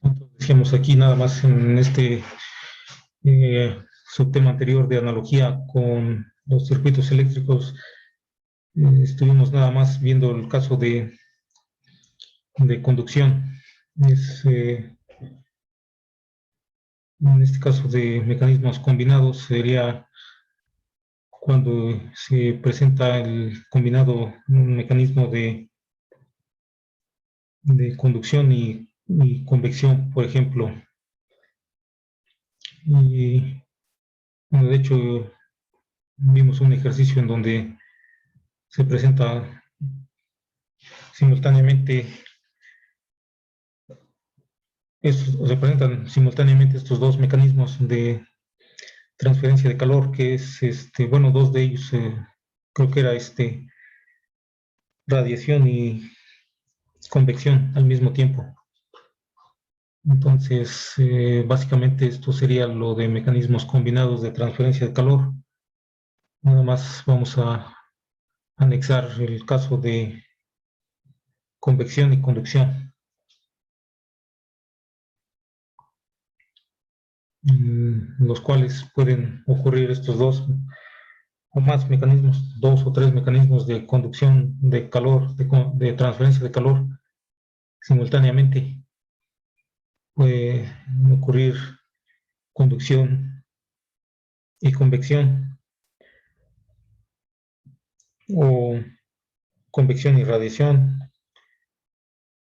Entonces, decíamos aquí nada más en este subtema anterior de analogía con los circuitos eléctricos, estuvimos nada más viendo el caso de conducción. Es, en este caso de mecanismos combinados, sería cuando se presenta el combinado, un mecanismo de conducción y convección, por ejemplo. Y bueno, de hecho, vimos un ejercicio en donde se presenta simultáneamente se presentan simultáneamente estos dos mecanismos de transferencia de calor, que es, bueno, dos de ellos, creo que era radiación y convección al mismo tiempo. Entonces, básicamente esto sería lo de mecanismos combinados de transferencia de calor. Nada más vamos a anexar el caso de convección y conducción, en los cuales pueden ocurrir estos dos o más mecanismos, dos o tres mecanismos de conducción de calor, de transferencia de calor simultáneamente. Puede ocurrir conducción y convección, o convección y radiación,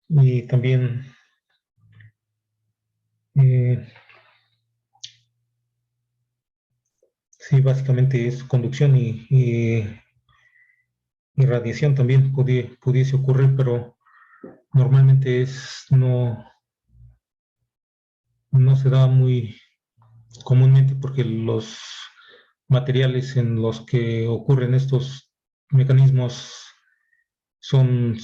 y también eh, sí, básicamente es conducción y radiación también pudiese ocurrir, pero normalmente no se da muy comúnmente porque los materiales en los que ocurren estos mecanismos son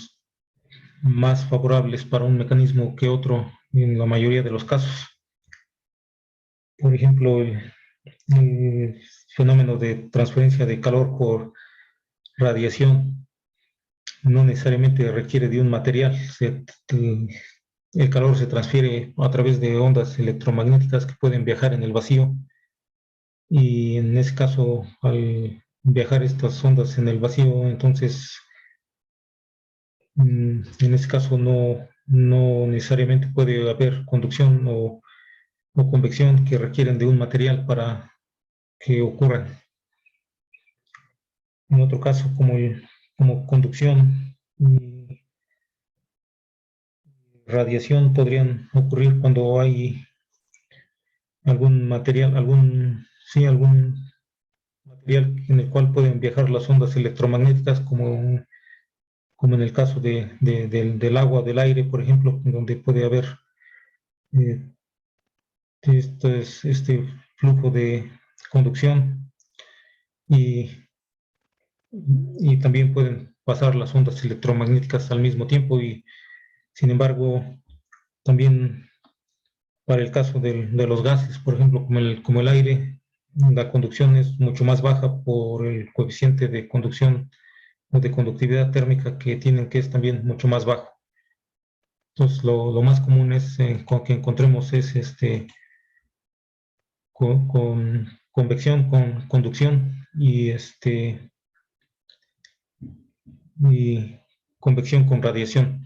más favorables para un mecanismo que otro en la mayoría de los casos. Por ejemplo, el fenómeno de transferencia de calor por radiación no necesariamente requiere de un material. El calor se transfiere a través de ondas electromagnéticas que pueden viajar en el vacío, y en ese caso, al viajar estas ondas en el vacío, entonces en ese caso no necesariamente puede haber conducción o convección que requieren de un material para que ocurran. En otro caso, como conducción y radiación, podrían ocurrir cuando hay algún material, algún material en el cual pueden viajar las ondas electromagnéticas, como en el caso del agua, del aire, por ejemplo, donde puede haber eh, este flujo de conducción, y, y también pueden pasar las ondas electromagnéticas al mismo tiempo. Y sin embargo, también para el caso de los gases, por ejemplo, como el aire, la conducción es mucho más baja por el coeficiente de conducción o de conductividad térmica que tienen, que es también mucho más bajo. Entonces, lo más común es que encontremos es con convección, con conducción y convección con radiación.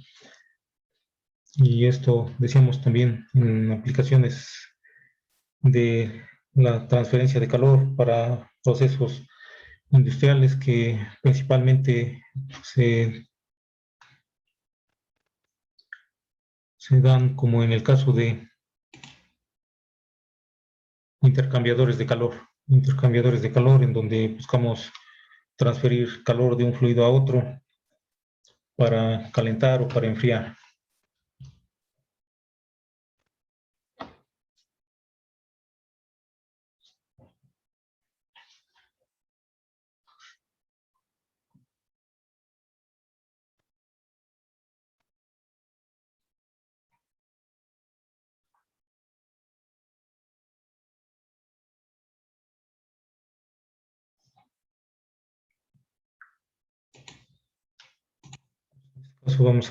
Y esto decíamos también en aplicaciones de la transferencia de calor para procesos industriales que principalmente se dan, como en el caso de intercambiadores de calor en donde buscamos transferir calor de un fluido a otro para calentar o para enfriar. Eso vamos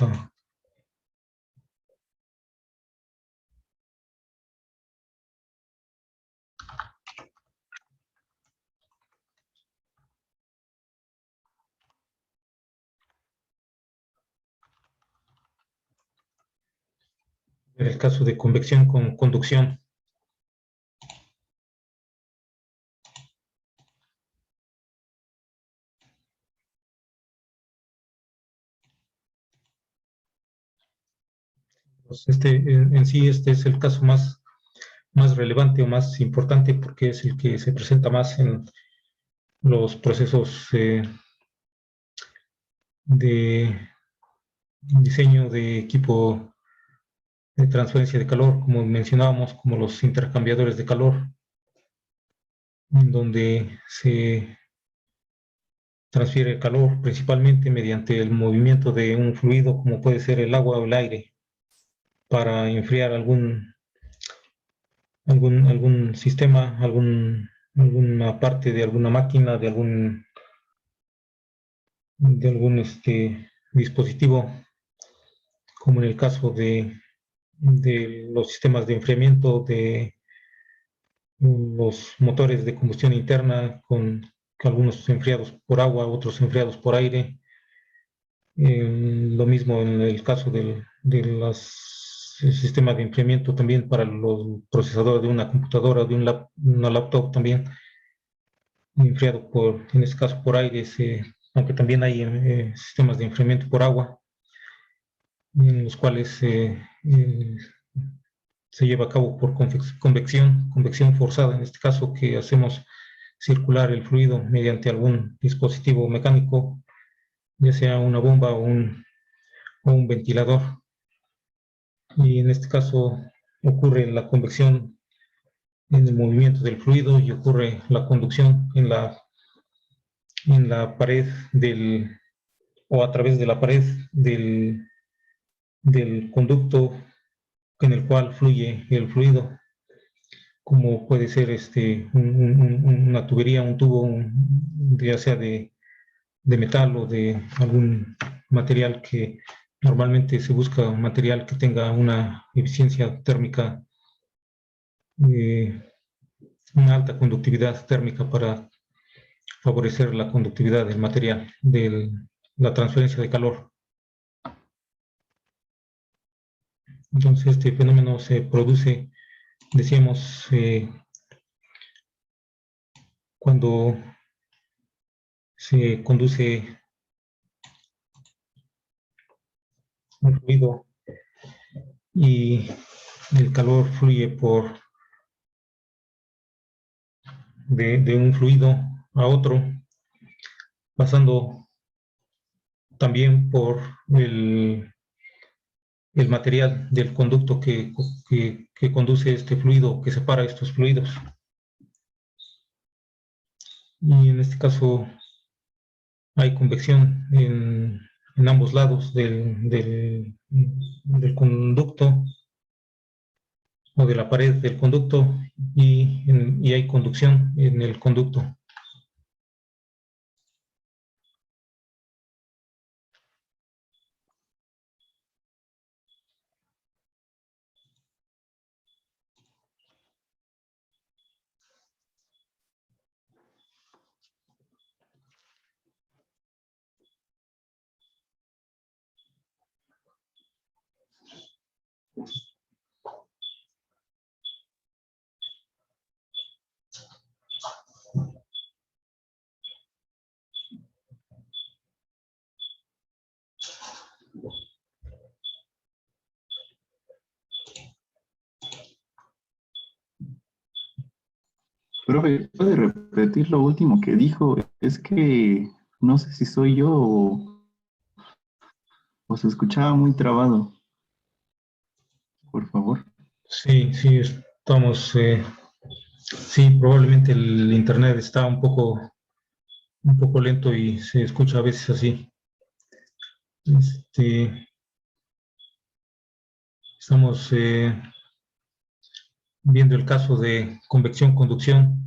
en el caso de convección con conducción. Pues en sí este es el caso más relevante o más importante porque es el que se presenta más en los procesos de diseño de equipo de transferencia de calor, como mencionábamos, como los intercambiadores de calor, en donde se transfiere el calor principalmente mediante el movimiento de un fluido, como puede ser el agua o el aire, para enfriar algún sistema, alguna parte de alguna máquina, de algún dispositivo, como en el caso de los sistemas de enfriamiento de los motores de combustión interna, con algunos enfriados por agua, otros enfriados por aire. Lo mismo en el caso de los sistemas de enfriamiento también para los procesadores de una computadora, de una laptop también, enfriado en este caso por aire, aunque también hay sistemas de enfriamiento por agua, en los cuales se lleva a cabo por convección forzada, en este caso que hacemos circular el fluido mediante algún dispositivo mecánico, ya sea una bomba o un ventilador. Y en este caso ocurre la convección en el movimiento del fluido y ocurre la conducción en la pared o a través de la pared del conducto en el cual fluye el fluido, como puede ser una tubería, un tubo, ya sea de metal o de algún material que normalmente se busca un material que tenga una eficiencia térmica, una alta conductividad térmica para favorecer la conductividad del material, de la transferencia de calor. Entonces este fenómeno se produce, decíamos, cuando se conduce un fluido y el calor fluye de un fluido a otro, pasando también por el material del conducto que conduce este fluido, que separa estos fluidos. Y en este caso hay convección en ambos lados del conducto o de la pared del conducto, y hay conducción en el conducto. Profe, ¿puede repetir lo último que dijo? Es que no sé si soy yo o se escuchaba muy trabado. Por favor. Sí, sí, estamos, sí, probablemente el internet está un poco lento y se escucha a veces así. Estamos viendo el caso de convección-conducción,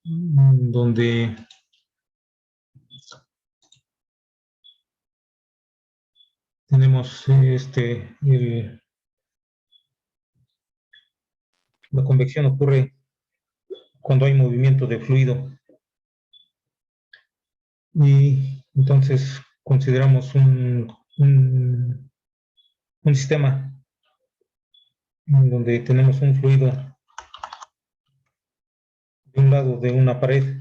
donde tenemos la convección ocurre cuando hay movimiento de fluido, y entonces consideramos un sistema en donde tenemos un fluido de un lado de una pared,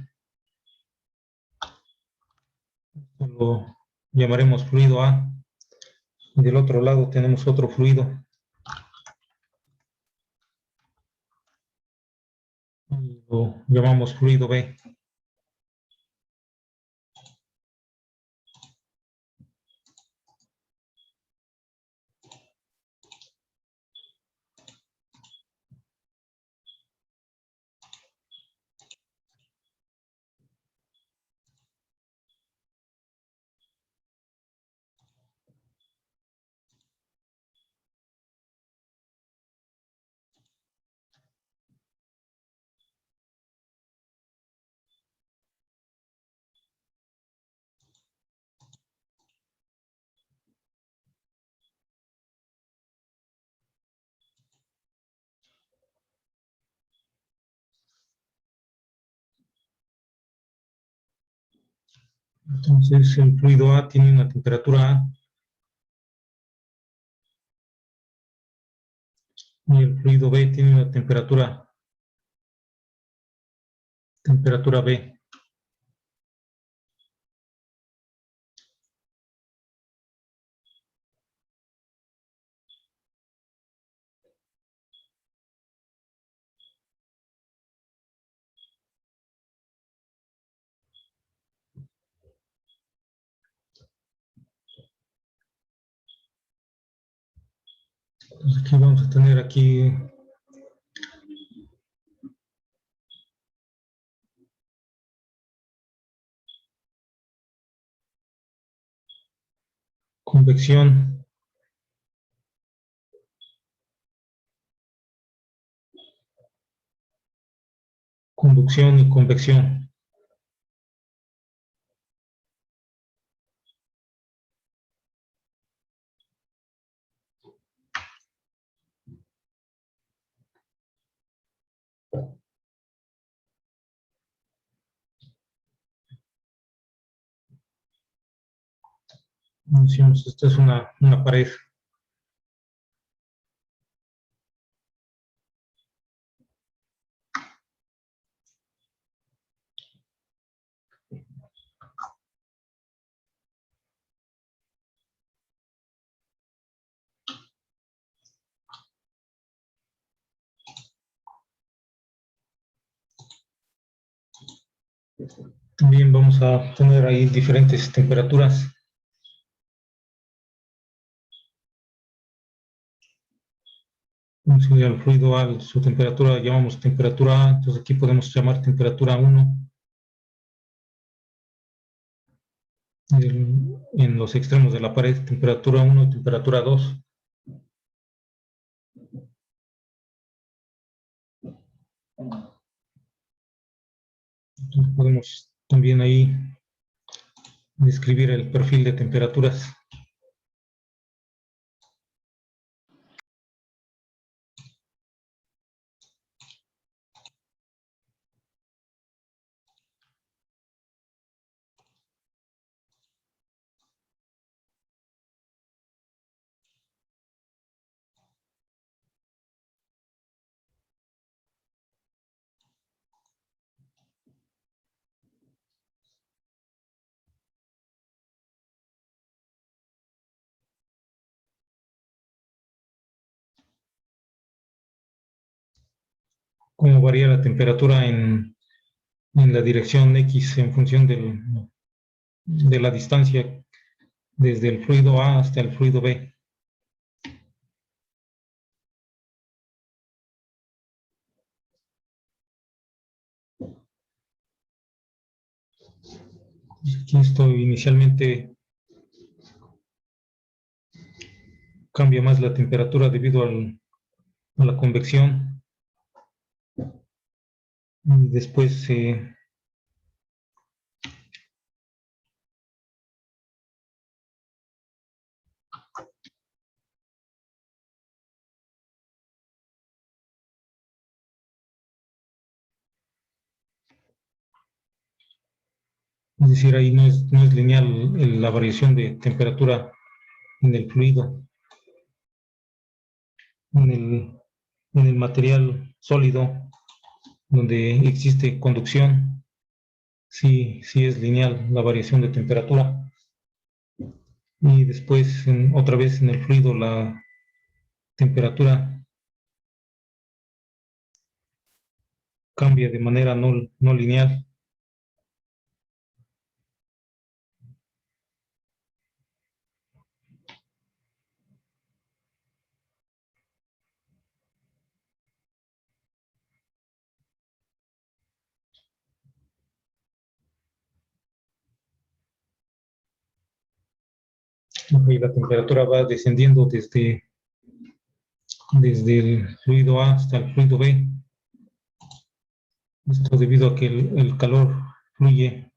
lo llamaremos fluido A, y del otro lado tenemos otro fluido, y lo llamamos fluido B. Entonces el fluido A tiene una temperatura A y el fluido B tiene una temperatura B. Entonces aquí vamos a tener aquí convección, conducción y convección. Decimos, esta es una pared. También vamos a tener ahí diferentes temperaturas. Si al fluido A su temperatura llamamos temperatura A, entonces aquí podemos llamar temperatura 1. En los extremos de la pared, temperatura 1 y temperatura 2. Entonces podemos también ahí describir el perfil de temperaturas. Cómo varía la temperatura en la dirección X en función de la distancia desde el fluido A hasta el fluido B. Aquí esto inicialmente cambia más la temperatura debido a la convección. Y después es decir, ahí no es lineal la variación de temperatura en el fluido. en el material sólido donde existe conducción, sí es lineal la variación de temperatura. Y después, otra vez en el fluido, la temperatura cambia de manera no lineal. Y la temperatura va descendiendo desde el fluido A hasta el fluido B. Esto debido a que el calor fluye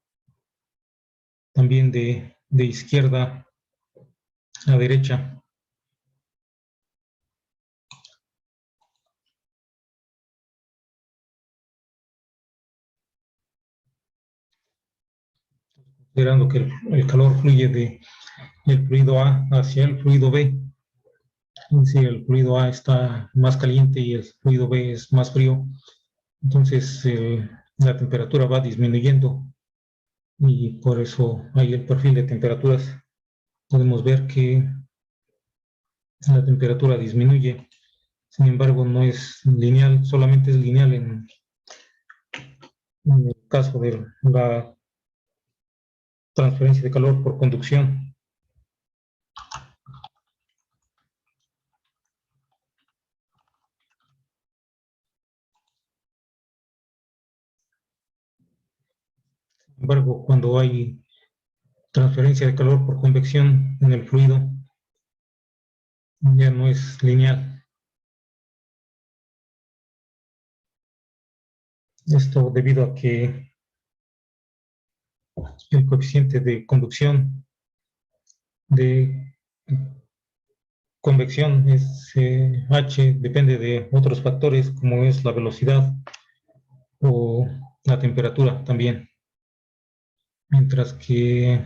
también de izquierda a derecha. Considerando que el calor fluye del fluido A hacia el fluido B. Si el fluido A está más caliente y el fluido B es más frío, entonces la temperatura va disminuyendo, y por eso ahí el perfil de temperaturas podemos ver que la temperatura disminuye. Sin embargo, no es lineal, solamente es lineal en el caso de la transferencia de calor por conducción. Sin embargo, cuando hay transferencia de calor por convección en el fluido, ya no es lineal. Esto debido a que el coeficiente de conducción de convección es H, depende de otros factores como es la velocidad o la temperatura también, mientras que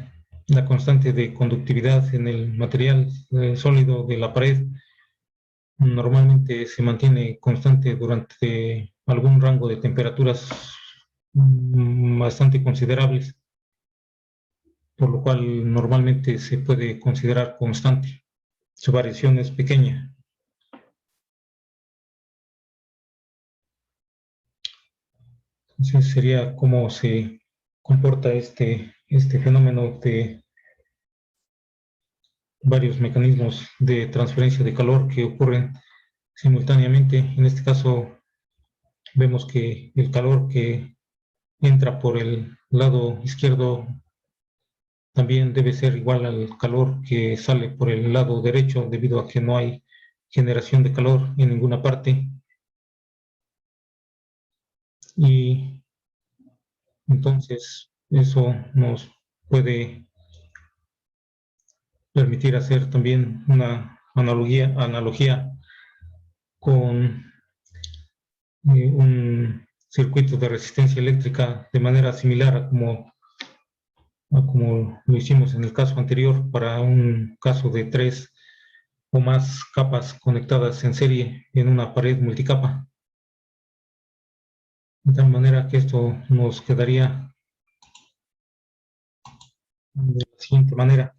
la constante de conductividad en el material sólido de la pared normalmente se mantiene constante durante algún rango de temperaturas bastante considerables, por lo cual normalmente se puede considerar constante. Su variación es pequeña. Entonces sería cómo se comporta este fenómeno de varios mecanismos de transferencia de calor que ocurren simultáneamente. En este caso vemos que el calor que entra por el lado izquierdo también debe ser igual al calor que sale por el lado derecho, debido a que no hay generación de calor en ninguna parte. Y entonces eso nos puede permitir hacer también una analogía con un circuito de resistencia eléctrica de manera similar a como lo hicimos en el caso anterior para un caso de 3 o más capas conectadas en serie en una pared multicapa. De tal manera que esto nos quedaría de la siguiente manera.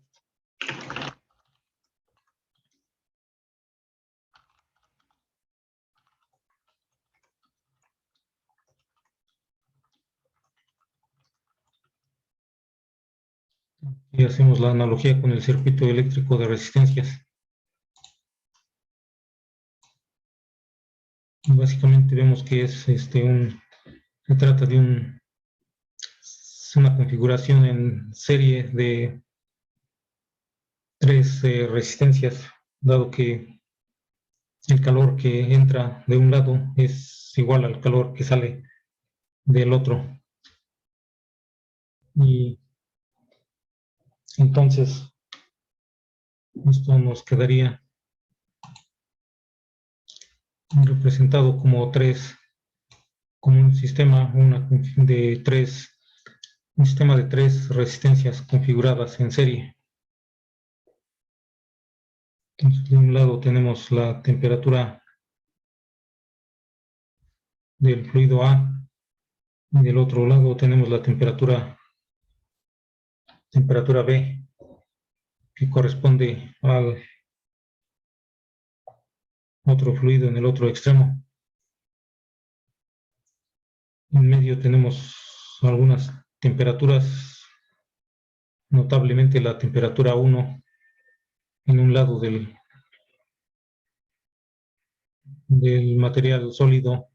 Y hacemos la analogía con el circuito eléctrico de resistencias. Básicamente vemos que es se trata de una configuración en serie de 3 resistencias, dado que el calor que entra de un lado es igual al calor que sale del otro. Y entonces esto nos quedaría representado como un sistema un sistema de 3 resistencias configuradas en serie. Entonces, de un lado tenemos la temperatura del fluido A, y del otro lado tenemos la temperatura B, que corresponde al otro fluido en el otro extremo. En medio tenemos algunas temperaturas, notablemente la temperatura 1 en un lado del material sólido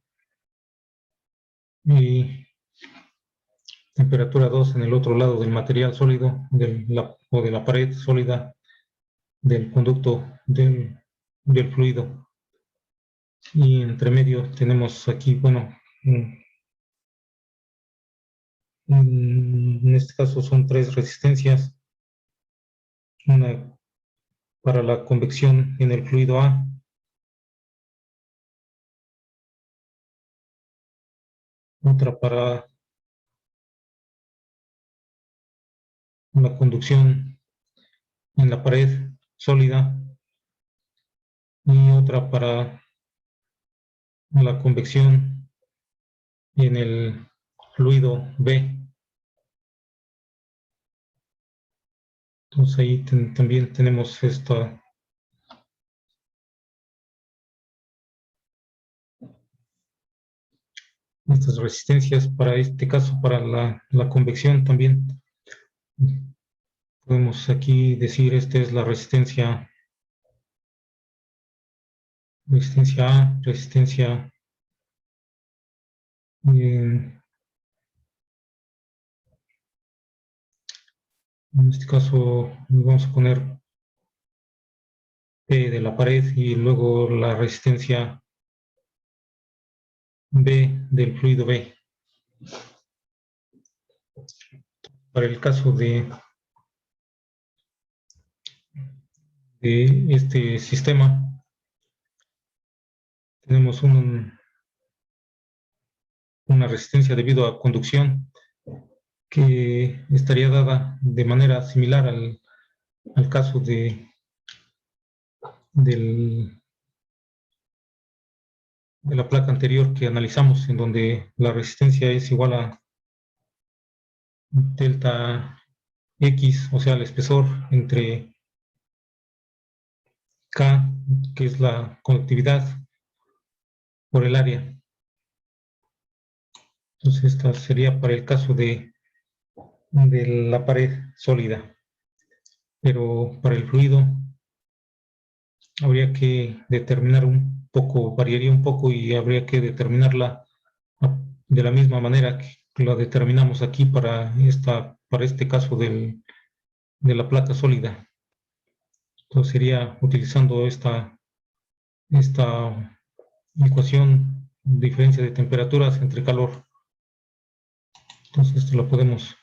y temperatura 2 en el otro lado del material sólido o de la pared sólida del conducto del fluido. Y entre medio tenemos aquí, bueno, en este caso son 3 resistencias, una para la convección en el fluido A, otra para la conducción en la pared sólida y otra para la convección en el fluido B. Entonces ahí también tenemos estas resistencias para este caso, para la convección también. Podemos aquí decir, esta es la resistencia A, resistencia en este caso vamos a poner P de la pared y luego la resistencia B del fluido B. Para el caso de este sistema, tenemos una resistencia debido a conducción que estaría dada de manera similar al caso de la placa anterior que analizamos, en donde la resistencia es igual a delta X, o sea, el espesor entre K, que es la conductividad, por el área. Entonces, esta sería para el caso de la pared sólida. Pero para el fluido habría que determinar un poco, variaría un poco y habría que determinarla de la misma manera que la determinamos aquí para este caso de la placa sólida. Entonces sería utilizando esta ecuación, diferencia de temperaturas entre calor. Entonces esto lo podemos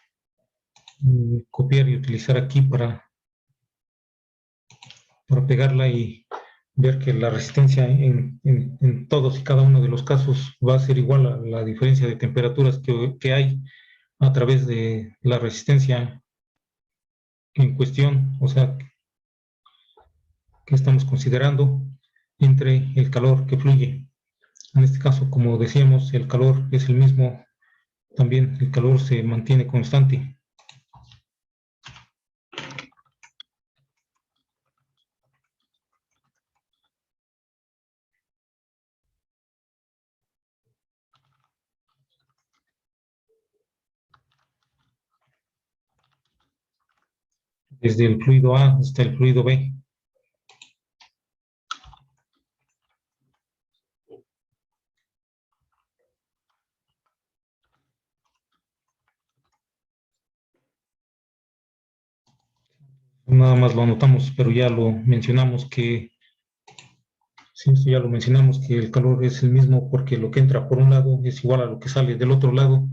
copiar y utilizar aquí para pegarla y ver que la resistencia en todos y cada uno de los casos va a ser igual a la diferencia de temperaturas que hay a través de la resistencia en cuestión, o sea, que estamos considerando entre el calor que fluye. En este caso, como decíamos, el calor es el mismo, también el calor se mantiene constante. Desde el fluido A hasta el fluido B. Nada más lo anotamos, pero ya lo mencionamos que el calor es el mismo porque lo que entra por un lado es igual a lo que sale del otro lado,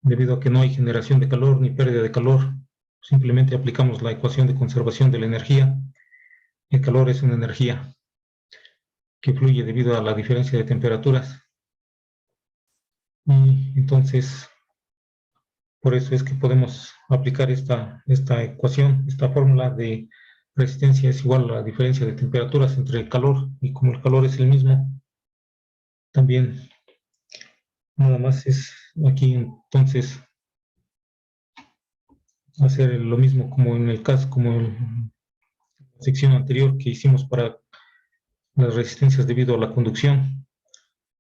debido a que no hay generación de calor ni pérdida de calor. Simplemente aplicamos la ecuación de conservación de la energía. El calor es una energía que fluye debido a la diferencia de temperaturas. Y entonces, por eso es que podemos aplicar esta ecuación, esta fórmula de resistencia es igual a la diferencia de temperaturas entre el calor, y como el calor es el mismo, también Nada más es aquí entonces hacer lo mismo como en el caso, como en la sección anterior que hicimos para las resistencias debido a la conducción.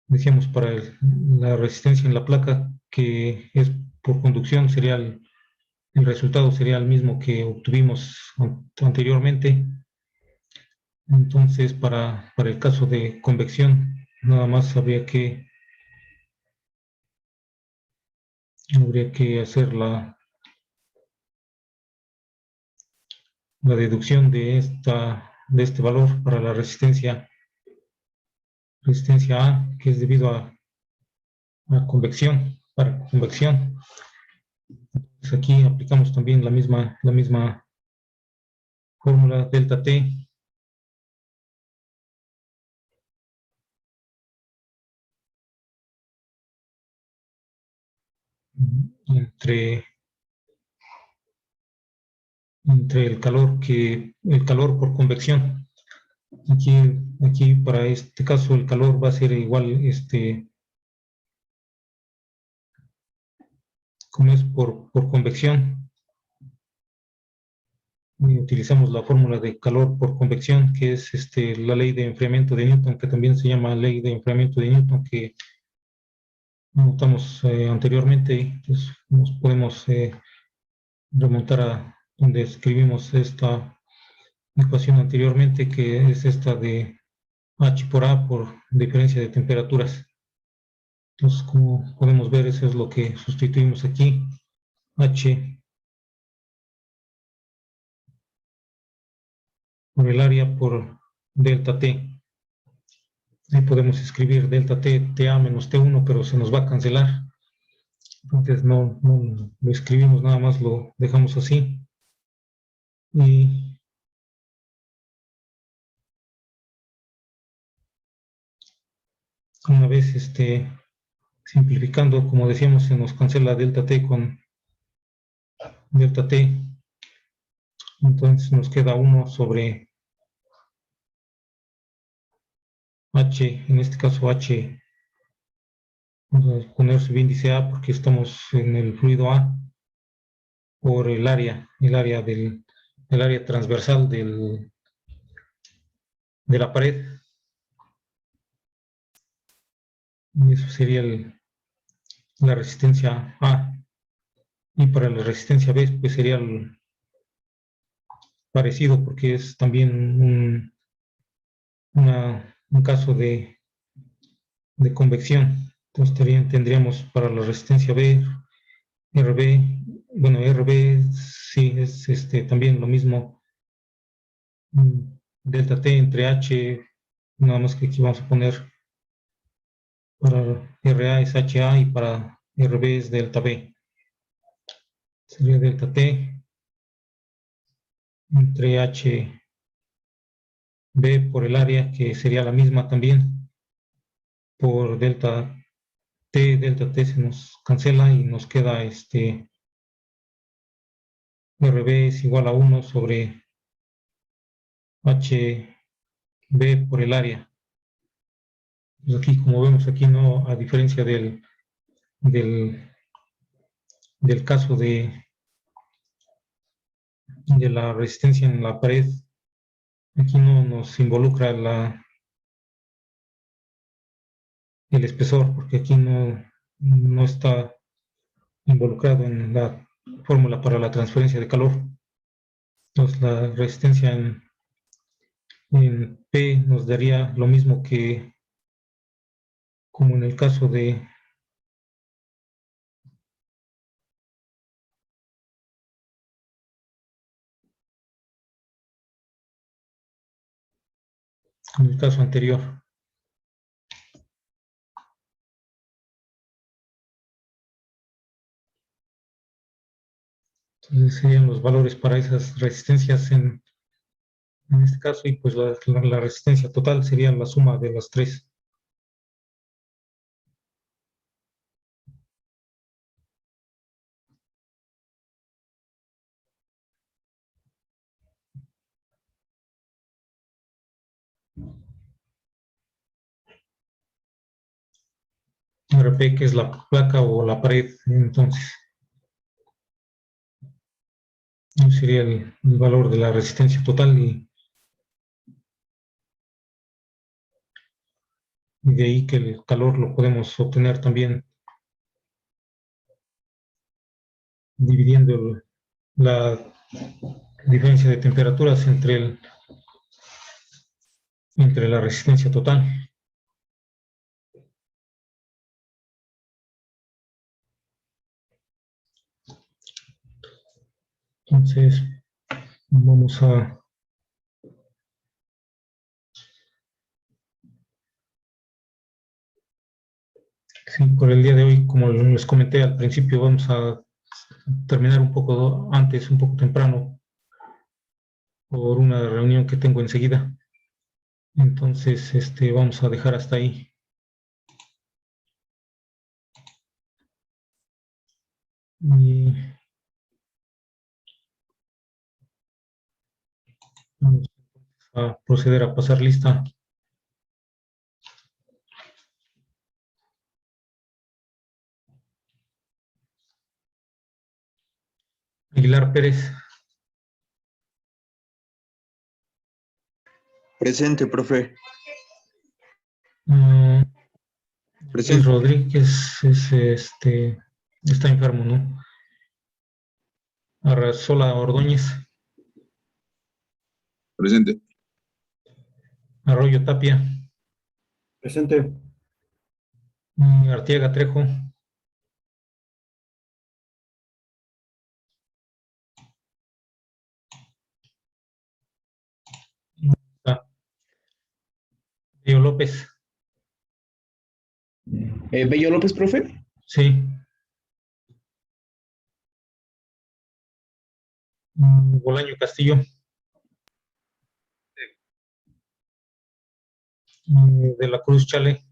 Decíamos para la resistencia en la placa, que es por conducción, sería el resultado sería el mismo que obtuvimos anteriormente. Entonces, para el caso de convección, nada más habría que hacer la deducción de este valor para la resistencia A, que es debido a convección, para convección. Pues aquí aplicamos también la misma fórmula delta T entre, entre el calor por convección. Aquí para este caso el calor va a ser igual, como es por convección. Y utilizamos la fórmula de calor por convección, que es la ley de enfriamiento de Newton, que también se llama ley de enfriamiento de Newton, que notamos anteriormente. Pues nos podemos remontar a donde escribimos esta ecuación anteriormente, que es esta de H por A por diferencia de temperaturas. Entonces, como podemos ver, eso es lo que sustituimos aquí. H por el área por delta T. Ahí podemos escribir delta T, TA menos T1, pero se nos va a cancelar. Entonces no lo escribimos, nada más lo dejamos así. Y una vez simplificando, como decíamos, se nos cancela delta T con delta T. Entonces nos queda 1 sobre H, en este caso H. Vamos a poner su índice A porque estamos en el fluido A por el área transversal de la pared. Y eso sería la resistencia A. Y para la resistencia B, pues sería parecido porque es también un caso de convección. Entonces tendríamos para la resistencia B, RB, bueno, RB sí es también lo mismo, delta T entre H, nada más que aquí vamos a poner para RA es HA y para RB es delta B. Sería delta T entre HB por el área, que sería la misma también, por delta T se nos cancela y nos queda RB es igual a 1 sobre HB por el área. Pues aquí, como vemos aquí, no, a diferencia del, del caso de la resistencia en la pared, aquí no nos involucra el espesor, porque aquí no está involucrado en la fórmula para la transferencia de calor. Entonces la resistencia en P nos daría lo mismo que como en el caso en el caso anterior. Entonces serían los valores para esas resistencias en este caso, y pues la resistencia total sería la suma de las tres. RP, que es la placa o la pared. Entonces, ese sería el valor de la resistencia total y de ahí que el calor lo podemos obtener también dividiendo la diferencia de temperaturas entre la resistencia total. Entonces, vamos a... Sí, por el día de hoy, como les comenté al principio, vamos a terminar un poco antes, un poco temprano, por una reunión que tengo enseguida. Entonces, vamos a dejar hasta ahí. Y vamos a proceder a pasar lista. Aguilar Pérez. Presente, profe. Luis Presente. Rodríguez está enfermo, ¿no? Arrasola Ordóñez. Presente. Arroyo Tapia. Presente. Artiaga Trejo. Bello López. Bello López, profe. Sí. Bolaño Castillo. De la Cruz Chale.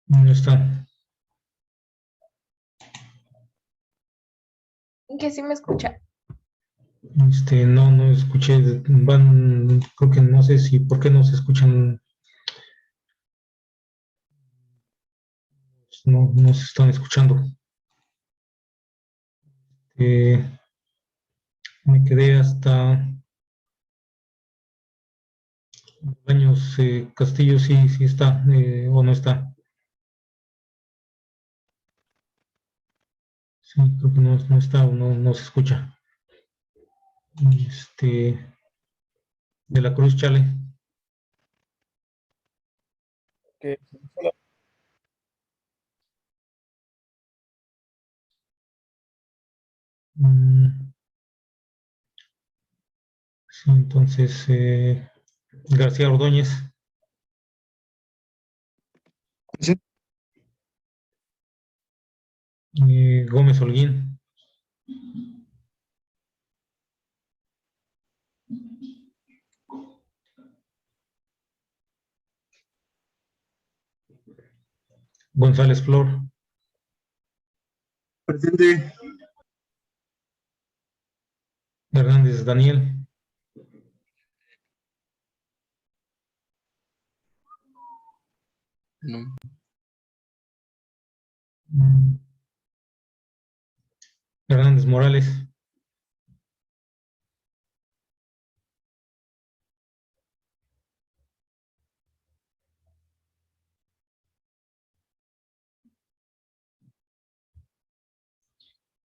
No está. Que sí me escucha. No escuché. Creo que no sé si, ¿por qué no se escuchan? No se están escuchando. Me quedé hasta años. Castillo sí está, o no está. Sí, creo que no está o no se escucha. De la Cruz Chale. Sí, entonces, García Ordóñez. Presente. Gómez Holguín. González Flor. Presente. Hernández Daniel. No. Hernández Morales.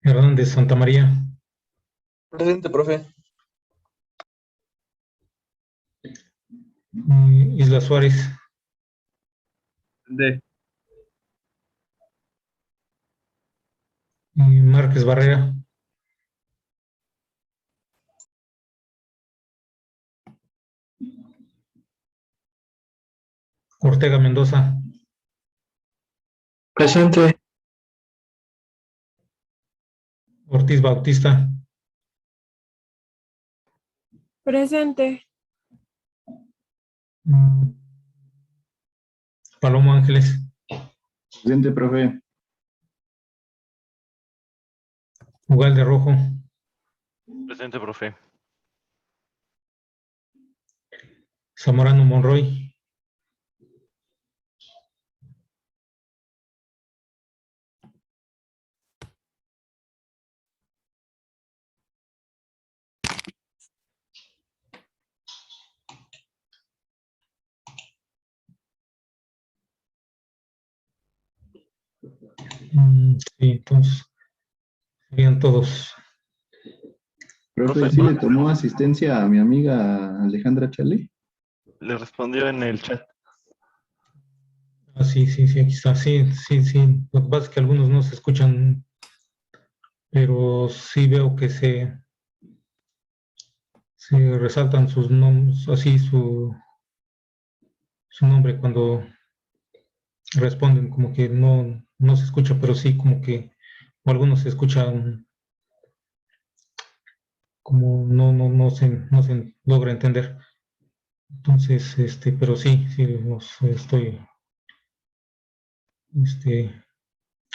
Hernández Santamaría. Presente, profe. Isla Suárez. De. Márquez Barrera. Ortega Mendoza. Presente. Ortiz Bautista. Presente. Palomo Ángeles, Presente, profe. Ugalde Rojo, Presente, profe. Zamorano Monroy, sí, entonces serían todos. Profe, Profe, ¿sí le tomó asistencia a mi amiga Alejandra Chale? le respondió en el chat. Ah, sí, sí, sí, aquí está. Sí, sí, sí. Lo que pasa es que algunos no se escuchan, pero sí veo que se resaltan sus nombres, así su nombre cuando responden, como que no se escucha, pero sí como que, o algunos se escuchan como no se logra entender. Entonces, pero sí, sí los estoy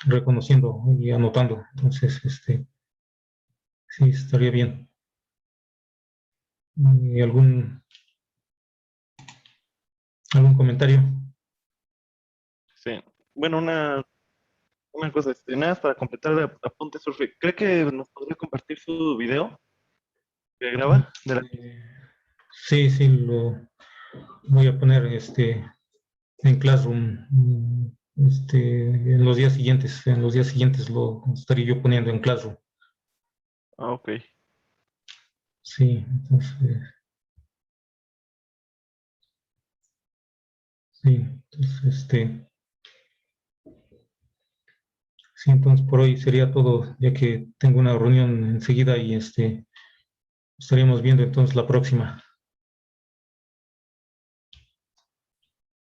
reconociendo y anotando. Entonces, sí, estaría bien. ¿Y algún comentario? Sí. Bueno, una cosa, nada más para completar de apuntes, profe. ¿Cree que nos podría compartir su video que graba de la... Sí, sí, lo voy a poner en Classroom. En los días siguientes lo estaré yo poniendo en Classroom. Ah, ok. Sí, entonces, sí, entonces, sí, entonces por hoy sería todo, ya que tengo una reunión enseguida y estaríamos viendo entonces la próxima.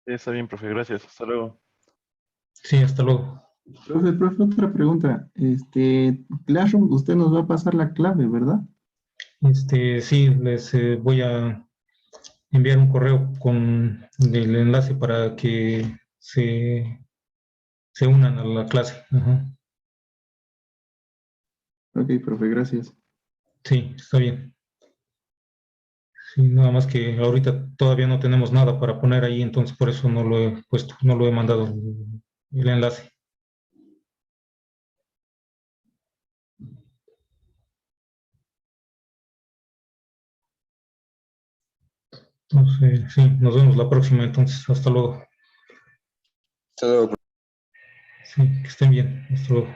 Sí, está bien, profe. Gracias. Hasta luego. Sí, hasta luego. Profe, otra pregunta. Classroom, usted nos va a pasar la clave, ¿verdad? Sí, les voy a enviar un correo con el enlace para que se unan a la clase. Ajá. Ok, profe, gracias. Sí, está bien. Sí, nada más que ahorita todavía no tenemos nada para poner ahí, entonces por eso no lo he puesto, no lo he mandado el enlace. Entonces, sí, nos vemos la próxima, entonces, hasta luego. Hasta luego. Sí, que estén bien, hasta luego.